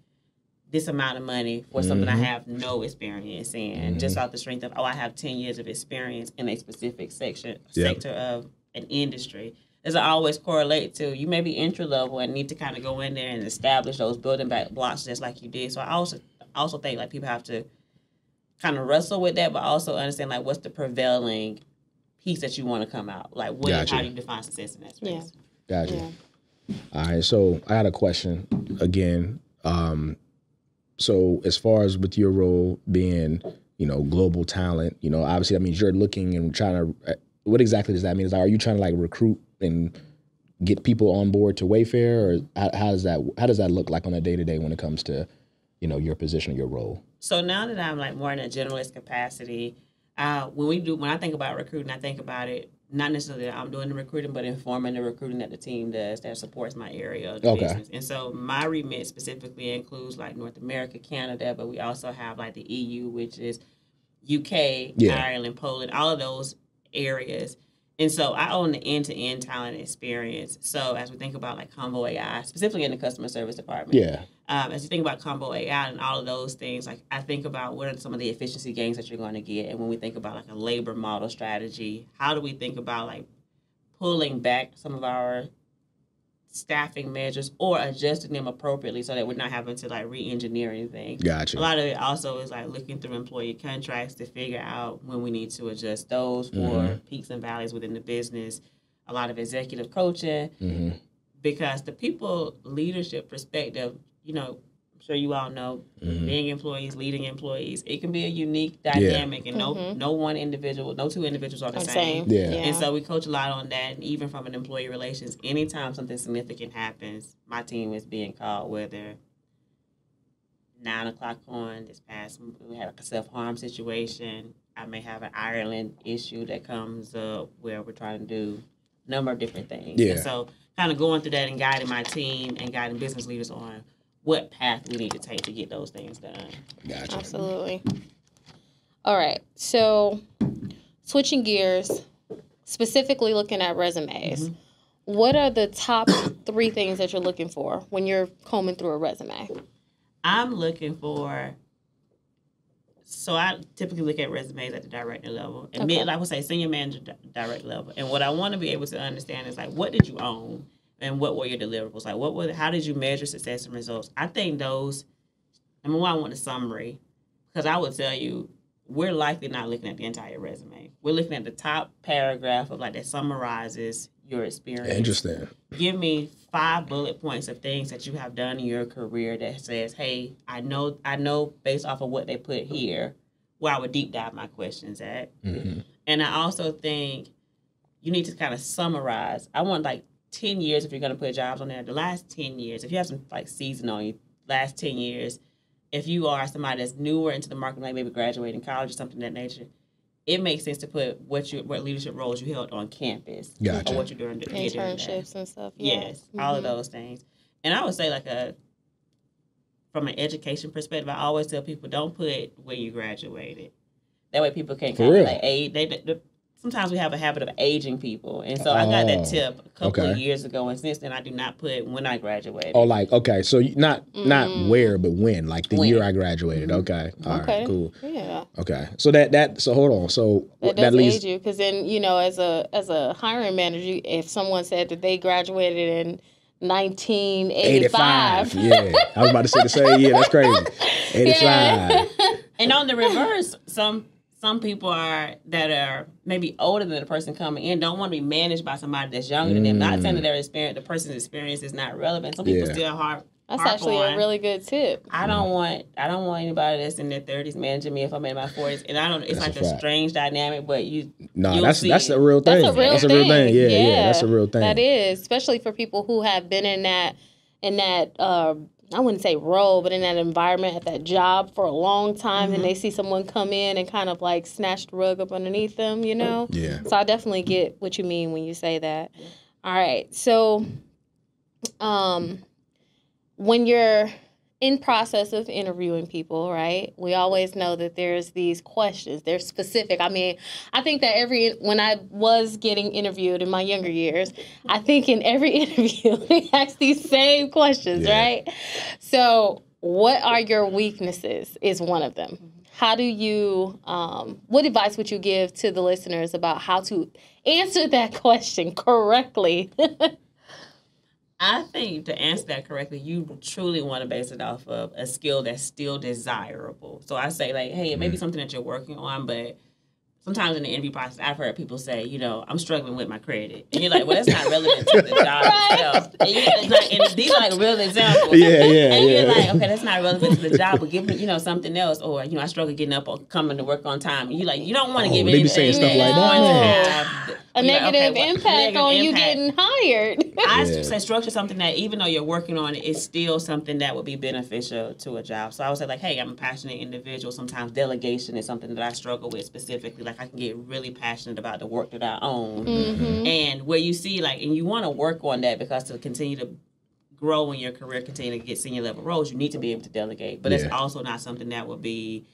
this amount of money for something I have no experience in, just off the strength of, I have 10 years of experience in a specific sector of an industry. Doesn't always correlate to, you may be entry level and need to kind of go in there and establish those building back blocks just like you did. So I also think like people have to kind of wrestle with that, but also understand like what's the prevailing piece that you want to come out. Like how do you define success in that space? Gotcha. Yeah. All right, so I had a question again. So as far as with your role being, global talent, obviously that means you're looking and trying to, what exactly does that mean? Are you trying to like recruit and get people on board to Wayfair, or how does that look like on a day-to-day when it comes to, your position or your role? So now that I'm like more in a generalist capacity, when I think about recruiting, I think about it not necessarily that I'm doing the recruiting, but informing the recruiting that the team does that supports my area of the business. And so my remit specifically includes like North America, Canada, but we also have like the EU, which is UK, Ireland, Poland, all of those areas. And so I own the end-to-end talent experience. So as we think about like Combo AI, specifically in the customer service department, as you think about Combo AI and all of those things, like I think about what are some of the efficiency gains that you're going to get. And when we think about like a labor model strategy, how do we think about like pulling back some of our staffing measures or adjusting them appropriately so that we're not having to like re-engineer anything. Gotcha. A lot of it also is like looking through employee contracts to figure out when we need to adjust those for peaks and valleys within the business. A lot of executive coaching because the people leadership perspective, I'm sure you all know, being employees, leading employees, it can be a unique dynamic, and no two individuals are the same. And so we coach a lot on that, and even from an employee relations, anytime something significant happens, my team is being called, whether 9 o'clock on this past, we had a self-harm situation. I may have an Ireland issue that comes up where we're trying to do a number of different things. And so kind of going through that and guiding my team and guiding business leaders on what path we need to take to get those things done. Gotcha. Absolutely. All right. So switching gears, specifically looking at resumes, what are the top 3 things that you're looking for when you're combing through a resume? I'm looking for, so I typically look at resumes at the director level. And like I would say, senior manager, director level. And what I want to be able to understand is like, what did you own? And what were your deliverables? Like, how did you measure success and results? I think those, number one, I want a summary. Because I would tell you, we're likely not looking at the entire resume. We're looking at the top paragraph of like that summarizes your experience. Interesting. Give me 5 bullet points of things that you have done in your career that says, hey, I know based off of what they put here, where I would deep dive my questions at. And I also think you need to kind of summarize. I want like 10 years, if you're going to put jobs on there, the last 10 years, if you have some like season on you, last 10 years, if you are somebody that's newer into the market, like maybe graduating college or something of that nature, it makes sense to put what leadership roles you held on campus. Gotcha. Or what you're doing. Internships and stuff. Yes, all of those things. And I would say from an education perspective, I always tell people don't put where you graduated. That way people can't kind of like age. Sometimes we have a habit of aging people. And so I got that tip a couple of years ago. And since then, I do not put when I graduated. Oh, like, okay. So not where, but when. Like the year I graduated. Okay. All right, cool. Yeah. Okay. So so hold on. So that leads age you. Because then, as a hiring manager, if someone said that they graduated in 1985. Yeah. I was about to say the same. Yeah, that's crazy. 85. Yeah. And on the reverse, some people that are maybe older than the person coming in don't want to be managed by somebody that's younger than them. Not saying that the person's experience is not relevant. Some people still That's actually a really good tip. I don't want anybody that's in their 30s managing me if I'm in my 40s. And it's like a strange dynamic, but that's a real thing. That's a real thing. Yeah, that's a real thing. That is, especially for people who have been in that I wouldn't say role, but in that environment, at that job for a long time, and they see someone come in and kind of like snatch the rug up underneath them, Yeah. So I definitely get what you mean when you say that. All right. So when you're in process of interviewing people, right, we always know that there's these questions. They're specific. I mean, I think that when I was getting interviewed in my younger years, I think in every interview they ask these same questions, right? So what are your weaknesses is one of them. How do you, what advice would you give to the listeners about how to answer that question correctly? I think to answer that correctly, you truly want to base it off of a skill that's still desirable. So I say, like, hey, it may be something that you're working on, but sometimes in the interview process, I've heard people say, I'm struggling with my credit. And you're like, well, that's not relevant to the job itself. And these are like real examples. And you're like, okay, that's not relevant to the job, but give me, something else. Or, I struggle getting up or coming to work on time. And you're like, you don't want to give anything. They be saying stuff like that. A negative impact on you getting hired. I say structure something that even though you're working on it, it's still something that would be beneficial to a job. So I would say, like, hey, I'm a passionate individual. Sometimes delegation is something that I struggle with specifically. Like, I can get really passionate about the work that I own. And where you see, like, and you want to work on that because to continue to grow in your career, continue to get senior level roles, you need to be able to delegate. But it's also not something that would be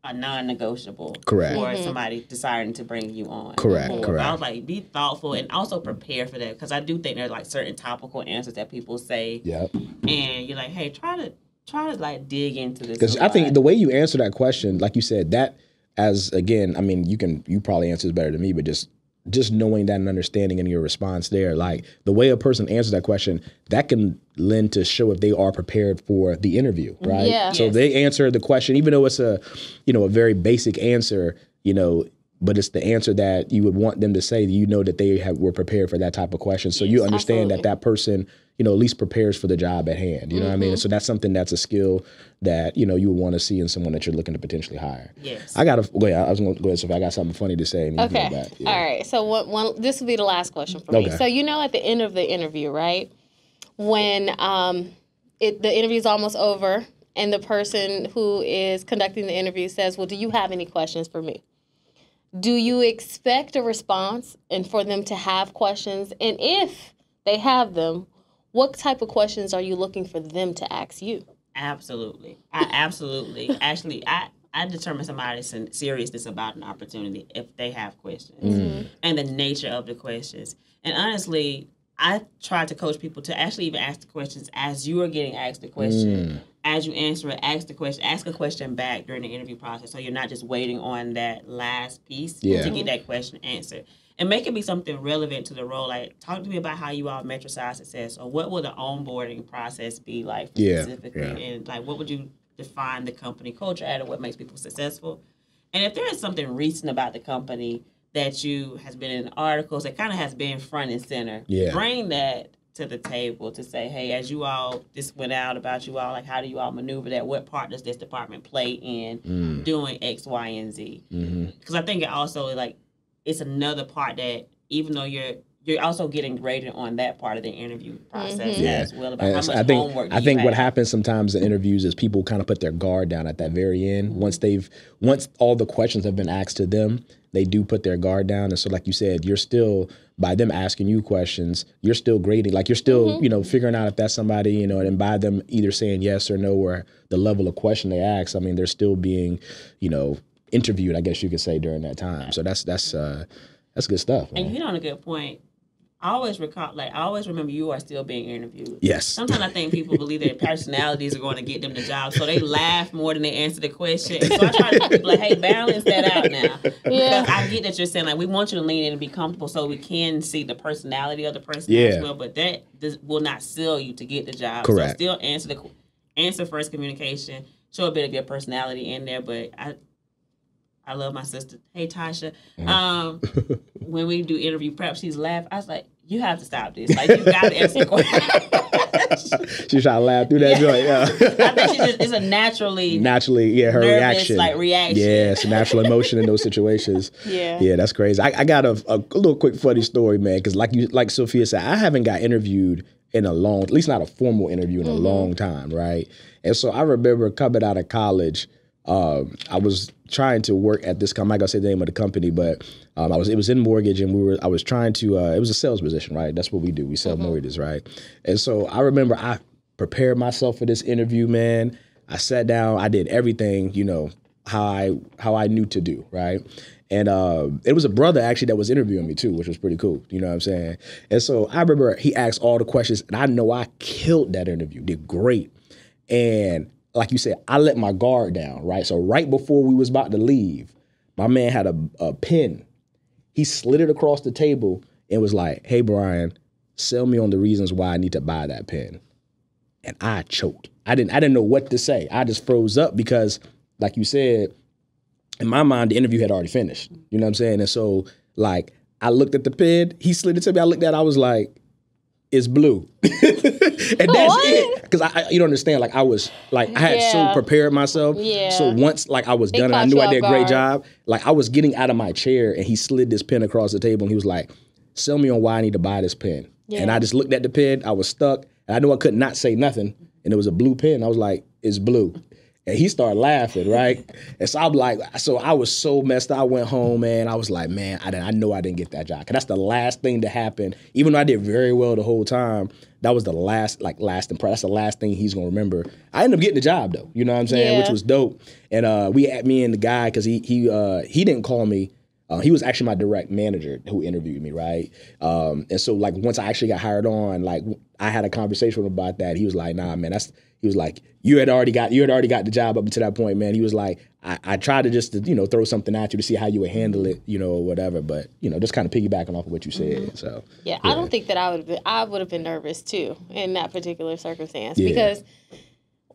a non-negotiable for somebody deciding to bring you on. Correct. I was like, be thoughtful and also prepare for that, because I do think there's like certain topical answers that people say. And you're like, hey, try to like dig into this. Because I think the way you answer that question, like you said, that as again, I mean, you probably answer this better than me, but just knowing that and understanding in your response there, like the way a person answers that question, that can lend to show if they are prepared for the interview, right? So they answer the question, even though it's a very basic answer, but it's the answer that you would want them to say, that they were prepared for that type of question. So you understand that person, at least prepares for the job at hand. You know what I mean? And so that's something that's a skill that, you would want to see in someone that you're looking to potentially hire. I was going to go ahead, Sophia. I got something funny to say. Okay. All right. So this will be the last question for me. So, at the end of the interview, right, when the interview is almost over and the person who is conducting the interview says, well, do you have any questions for me? Do you expect a response and for them to have questions? And if they have them, what type of questions are you looking for them to ask you? Absolutely. Actually, I determine somebody's seriousness about an opportunity if they have questions and the nature of the questions. And honestly, I try to coach people to actually even ask the questions as you are getting asked the question. As you answer it, ask a question back during the interview process, so you're not just waiting on that last piece to get that question answered. And make it be something relevant to the role. Like, talk to me about how you all measure success, or what will the onboarding process be like specifically, and like what would you define the company culture at, or what makes people successful. And if there is something recent about the company that has been in articles that kind of has been front and center, bring that to the table to say, hey, as you all, this went out about you all, like, how do you all maneuver that? What part does this department play in doing X, Y, and Z? Because I think it also, like, it's another part that even though you're also getting graded on that part of the interview process as well, about how much homework I think what happens sometimes in interviews is people kind of put their guard down at that very end. Once all the questions have been asked to them, they do put their guard down. And so, like you said, you're still, by them asking you questions, you're still grading. Like, you're still, figuring out if that's somebody, and by them either saying yes or no, or the level of question they ask, I mean, they're still being, interviewed, I guess you could say, during that time. So that's good stuff. Man. And you hit on a good point. I always remember you are still being interviewed. Yes. Sometimes I think people believe their personalities are going to get them the job, so they laugh more than they answer the question. And so I try to tell people, like, hey, balance that out now. Because I get that you're saying, like, we want you to lean in and be comfortable so we can see the personality of the person as well, but that will not sell you to get the job. Correct. So still answer first communication, show a bit of your personality in there, but I love my sister. Hey, Tasha. When we do interview prep, she's laughing. I was like, you have to stop this. Like, you got to answer the question. She's trying to laugh through that joint. I think it's a naturally, her nervous, reaction. reaction. Yeah, it's a natural emotion in those situations. Yeah, that's crazy. I got a little quick funny story, man, because like Sophia said, I haven't got interviewed in at least not a formal interview in a long time, right? And so I remember coming out of college, I was trying to work at this. I'm not gonna say the name of the company, but it was in mortgage, and I was trying to. It was a sales position, right? That's what we do. We sell mortgages, right? And so I remember I prepared myself for this interview, man. I sat down. I did everything, I knew to do, right? And it was a brother actually that was interviewing me too, which was pretty cool. You know what I'm saying? And so I remember he asked all the questions, and I know I killed that interview, did great. And like you said, I let my guard down, right? So right before we was about to leave, my man had a pen. He slid it across the table and was like, "Hey, Bryan, sell me on the reasons why I need to buy that pen." And I choked. I didn't know what to say. I just froze up because, like you said, in my mind, the interview had already finished. You know what I'm saying? And so, like, I looked at the pen. He slid it to me. I looked at it. I was like, "It's blue." And that's it. Because you don't understand. Like, I was, like, I had so prepared myself. Yeah. So once, like, I was done and I knew I did a great job, like, I was getting out of my chair and he slid this pen across the table and he was like, "Sell me on why I need to buy this pen." Yeah. And I just looked at the pen. I was stuck. And I knew I could not say nothing. And it was a blue pen. I was like, "It's blue." And he started laughing, right? And so I'm like, so I was so messed up. I went home, man. I was like, man, I know I didn't get that job. Because that's the last thing to happen. Even though I did very well the whole time, that was the last impression. That's the last thing he's going to remember. I ended up getting the job, though. You know what I'm saying? Yeah. Which was dope. And me and the guy, because he didn't call me. He was actually my direct manager who interviewed me, right? And so, like, once I actually got hired on, like, I had a conversation with him about that. He was like, "Nah, man, he was like, you had already got the job up until that point, man." He was like, I tried to just, throw something at you to see how you would handle it, or whatever. But, just kind of piggybacking off of what you said. Mm-hmm. So yeah, I don't think that I would have been nervous too in that particular circumstance because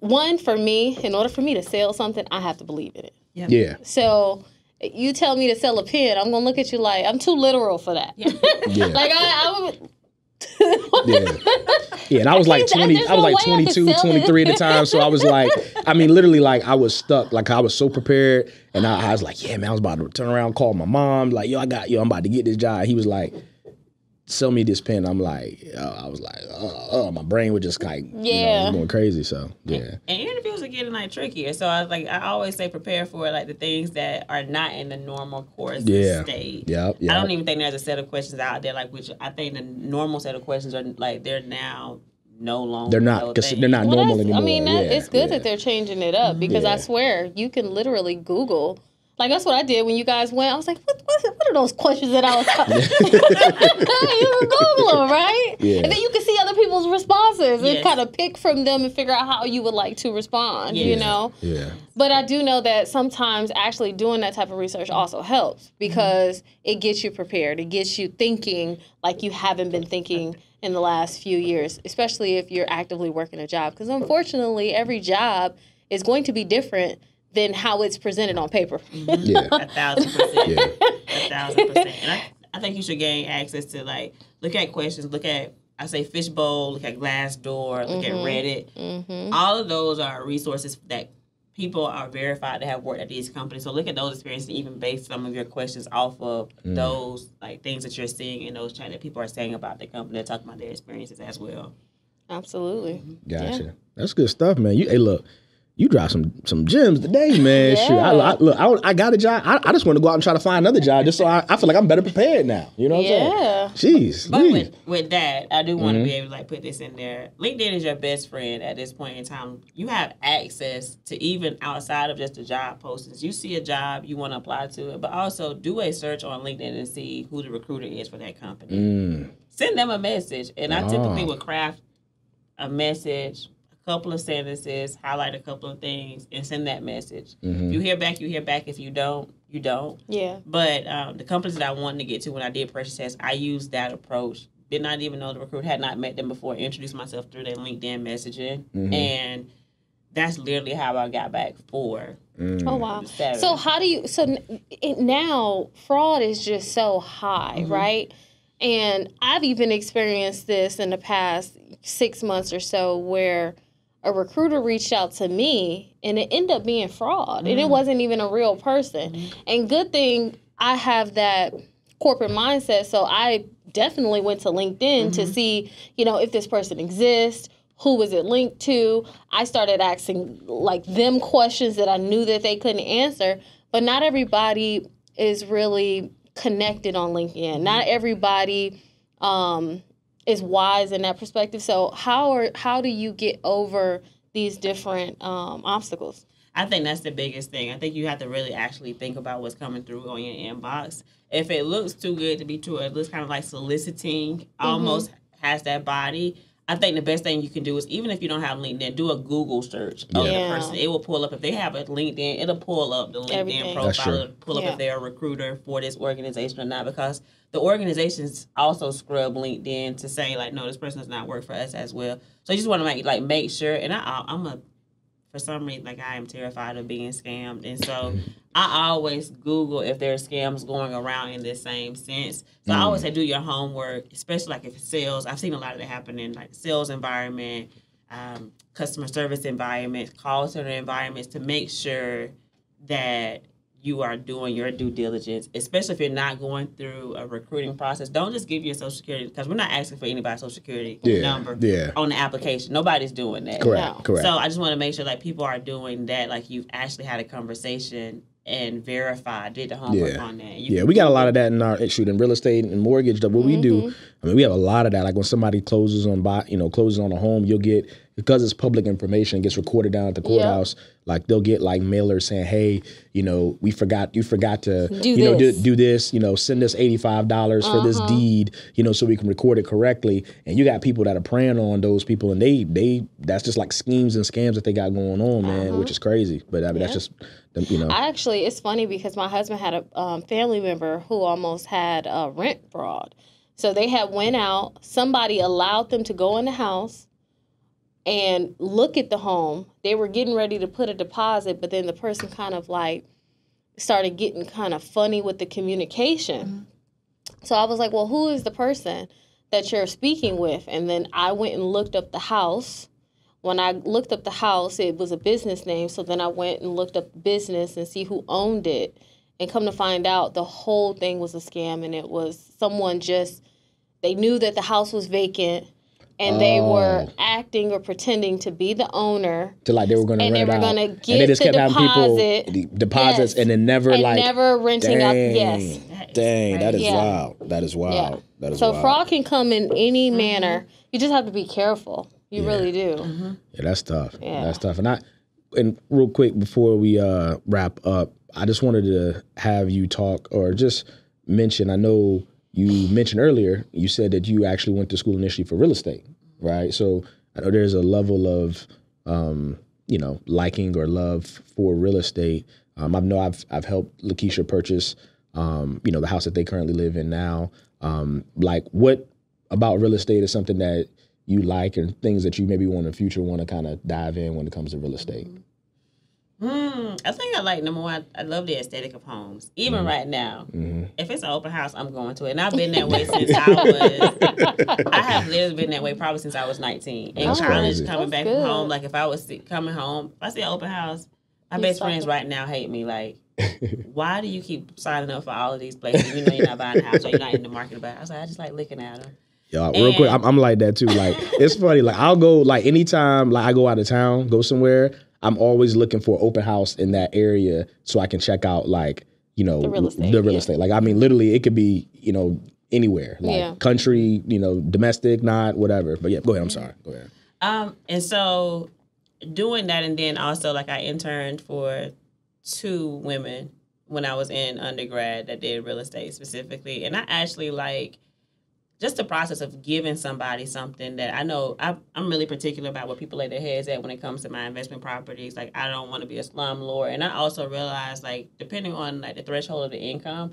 one, for me, in order for me to sell something, I have to believe in it. Yep. Yeah. So you tell me to sell a pen, I'm gonna look at you like I'm too literal for that. Yeah. Like I would. Yeah, and I was like 20. I was like 22, 23 at the time. So I was like, literally, like, I was stuck. Like, I was so prepared, and I was like, yeah, man, I was about to turn around, call my mom, like, I'm about to get this job. He was like, "Sell me this pen." I'm like, I was like, my brain was just like, was going crazy. So yeah. And interviews are getting like trickier. So I always say prepare for like the things that are not in the normal course state. Yeah. I don't even think there's a set of questions out there like which I think the normal set of questions are like they're now no longer. They're not because they're not normal anymore. It's good that they're changing it up because I swear you can literally Google. Like, that's what I did when you guys went. I was like, what are those questions that I was talking You can Google them, right? Yeah. And then you can see other people's responses and kind of pick from them and figure out how you would like to respond, Yeah. But I do know that sometimes actually doing that type of research also helps because it gets you prepared. It gets you thinking like you haven't been thinking in the last few years, especially if you're actively working a job. Because unfortunately, every job is going to be different than how it's presented on paper. Yeah. 1,000%. Yeah. 1,000%. And I think you should gain access to, like, look at questions, look at, I say Fishbowl, look at Glassdoor, look at Reddit. Mm-hmm. All of those are resources that people are verified to have worked at these companies. So look at those experiences and even base some of your questions off of those, like, things that you're seeing in those chat that people are saying about the company. They're talking about their experiences as well. Absolutely. Gotcha. Yeah. That's good stuff, man. Hey, look. You dropped some gems today, man. Yeah. Shoot, I got a job. I just want to go out and try to find another job just so I feel like I'm better prepared now. You know what I'm saying? Jeez. But with that, I do want to be able to like put this in there. LinkedIn is your best friend at this point in time. You have access to even outside of just the job postings. You see a job, you want to apply to it, but also do a search on LinkedIn and see who the recruiter is for that company. Send them a message. And I typically would craft a message, couple of sentences, highlight a couple of things, and send that message. If you hear back, you hear back. If you don't, you don't. Yeah. But the companies that I wanted to get to when I did purchase tests, I used that approach. Did not even know the recruiter, had not met them before, introduced myself through their LinkedIn messaging. And that's literally how I got back for. Oh, wow. So how do you, now fraud is just so high, right? And I've even experienced this in the past 6 months or so where a recruiter reached out to me and it ended up being fraud and it wasn't even a real person. And good thing I have that corporate mindset. So I definitely went to LinkedIn to see, if this person exists, who was it linked to. I started asking like them questions that I knew that they couldn't answer, but not everybody is really connected on LinkedIn. Not everybody is wise in that perspective. So how do you get over these different obstacles? I think that's the biggest thing. I think you have to really actually think about what's coming through on your inbox. If it looks too good to be true, it looks kind of like soliciting, almost has that body. I think the best thing you can do is, even if you don't have LinkedIn, do a Google search of the person. It will pull up. If they have a LinkedIn, it'll pull up the LinkedIn profile. It'll pull up if they're a recruiter for this organization or not, because the organizations also scrub LinkedIn to say, like, no, this person does not work for us as well. So you just want to make sure. And for some reason, like, I am terrified of being scammed. And so I always Google if there are scams going around in this same sense. So I always say do your homework, especially like if it's sales. I've seen a lot of that happen in like sales environment, customer service environments, call center environments, to make sure that you are doing your due diligence, especially if you're not going through a recruiting process. Don't just give your Social Security, because we're not asking for anybody's Social Security number on the application. Nobody's doing that. Correct. So I just want to make sure like people are doing that, like you've actually had a conversation and verified, did the homework on that. We got a lot of that in our in real estate and mortgage. What we do, I mean, we have a lot of that. Like when somebody closes on a home, you'll get, because it's public information, it gets recorded down at the courthouse. Like they'll get like mailers saying, "Hey, you forgot to do this. Send us $85 for this deed. So we can record it correctly." And you got people that are preying on those people, and they that's just like schemes and scams that they got going on, man, which is crazy. But I mean, that's just it's funny because my husband had a family member who almost had rent fraud. So they had went out. Somebody allowed them to go in the house and look at the home. They were getting ready to put a deposit, but then the person kind of like started getting kind of funny with the communication. So I was like, well, who is the person that you're speaking with? And then I went and looked up the house. When I looked up the house, it was a business name. So then I went and looked up the business and see who owned it. And come to find out, the whole thing was a scam. And it was someone they knew that the house was vacant. And they were acting or pretending to be the owner. To like they were going to rent out. And they were going to get and they just the kept deposit. Having people deposits and then never never renting out. Yes. Dang, that is wild. That is wild. Yeah. That is so wild. Fraud can come in any manner. You just have to be careful. You really do. Yeah, that's tough. Yeah. That's tough. And real quick before we wrap up, I just wanted to have you talk or just mention, I know you mentioned earlier, you said that you actually went to school initially for real estate, right? So I know there's a level of, liking or love for real estate. I know I've helped Lakeesha purchase, the house that they currently live in now. Like what about real estate is something that you like and things that you maybe want in the future want to kind of dive in when it comes to real estate? I think I like, number one, I love the aesthetic of homes. Even right now, if it's an open house, I'm going to it. And I've been that way since I have literally been that way probably since I was 19. In college, coming back from home, like if I was coming home, if I see an open house, my best friends right now hate me. Like, why do you keep signing up for all of these places? You know you're not buying a house or you're not in the market about it. I was like, I just like looking at them. Yeah, real quick, I'm like that too. Like, it's funny. Like, I'll go, like, anytime, like, I go out of town, go somewhere, I'm always looking for an open house in that area so I can check out, like, the real estate. Like, I mean, literally, it could be, anywhere. Like, country, domestic, not, whatever. But yeah, go ahead. I'm sorry. Go ahead. And so doing that, and then also, like, I interned for 2 women when I was in undergrad that did real estate specifically. And I actually, like, just the process of giving somebody something that I know I'm really particular about what people lay their heads at when it comes to my investment properties. Like, I don't want to be a slumlord. And I also realize, like, depending on, like, the threshold of the income,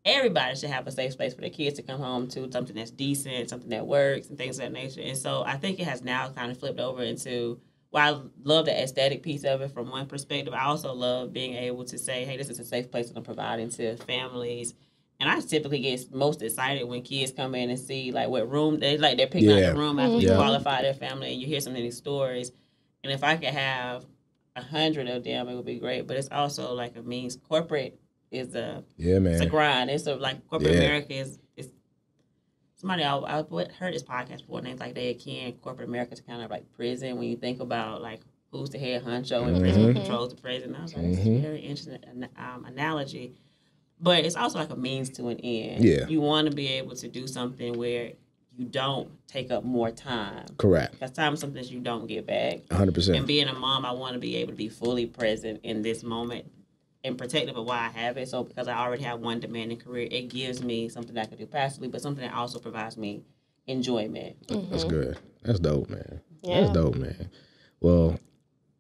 everybody should have a safe space for their kids to come home to, something that's decent, something that works, and things of that nature. And so I think it has now kind of flipped over into, while I love the aesthetic piece of it from one perspective, I also love being able to say, hey, this is a safe place that I'm providing to families. And I typically get most excited when kids come in and see, like, what room they're picking out the room after we qualify their family, and you hear some of these stories. And if I could have 100 of them, it would be great. But it's also like a means. Corporate is it's a grind. It's corporate America is somebody I heard this podcast before, named like they akin corporate America to kind of like prison when you think about like who's the head honcho and who controls the prison. I was like, that's a very interesting analogy. But it's also like a means to an end. Yeah. You want to be able to do something where you don't take up more time. Correct. Because time is something that you don't get back. 100%. And being a mom, I want to be able to be fully present in this moment and protective of why I have it. So because I already have one demanding career, it gives me something that I can do passively, but something that also provides me enjoyment. That's good. That's dope, man. Yeah. That's dope, man. Well,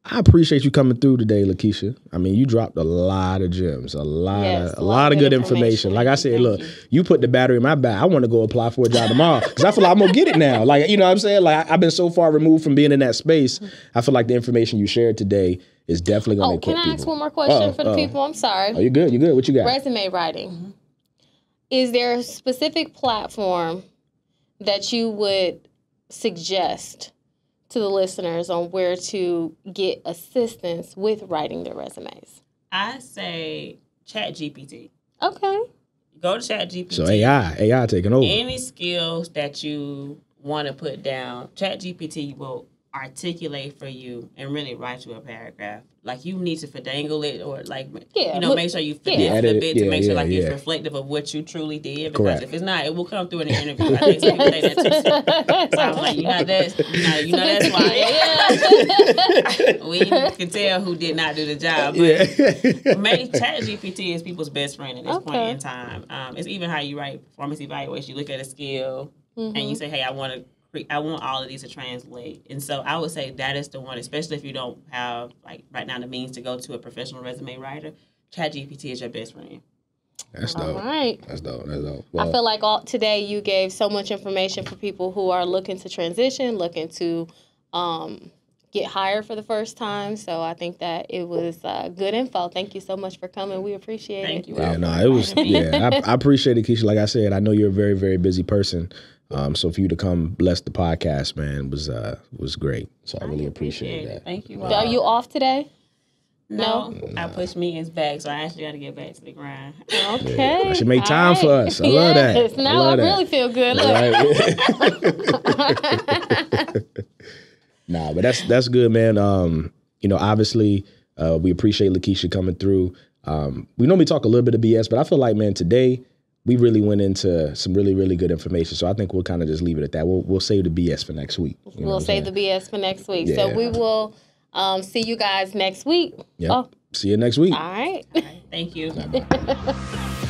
I appreciate you coming through today, Lakeesha. I mean, you dropped a lot of gems, a lot of good information. Like I said, look, you put the battery in my back. I want to go apply for a job tomorrow because I feel like I'm gonna get it now. Like, you know what I'm saying? Like, I've been so far removed from being in that space. I feel like the information you shared today is definitely gonna equip people. Can I ask one more question for the people? I'm sorry. Oh, you're good. You're good. What you got? Resume writing. Is there a specific platform that you would suggest to the listeners on where to get assistance with writing their resumes? I say ChatGPT. Okay. Go to ChatGPT. So AI taking over. Any skills that you want to put down, ChatGPT will articulate for you and really write you a paragraph. Like, you need to finagle it or make sure you finesse a bit to make sure it's reflective of what you truly did. Because if it's not, it will come through in the interview. I think some people say that too. So I'm like, that's why. We can tell who did not do the job. But ChatGPT is people's best friend at this point in time. It's even how you write performance evaluation. You look at a skill and you say, hey, I want all of these to translate. And so I would say that is the one, especially if you don't have, like, right now the means to go to a professional resume writer. ChatGPT is your best friend. That's dope. All right. That's dope. Well, I feel like today you gave so much information for people who are looking to transition, looking to get hired for the first time. So I think that it was good info. Thank you so much for coming. We appreciate it. Thank you. Yeah, no, it was. I appreciate it, Keisha. Like I said, I know you're a very, very busy person. So for you to come bless the podcast, man, was great. So I really appreciate that. Thank you. Are you off today? No. I pushed meetings back, so I actually got to get back to the grind. Okay. Yeah. She make time for us. I love that. Now I really feel good. Nah, but that's good, man. Obviously, we appreciate Lakeesha coming through. We normally talk a little bit of BS, but I feel like, man, today we really went into some really, really good information. So I think we'll kind of just leave it at that. We'll save the BS for next week. We'll save the BS for next week. Yeah. So we will see you guys next week. Yep. See you next week. All right. Thank you. Bye-bye.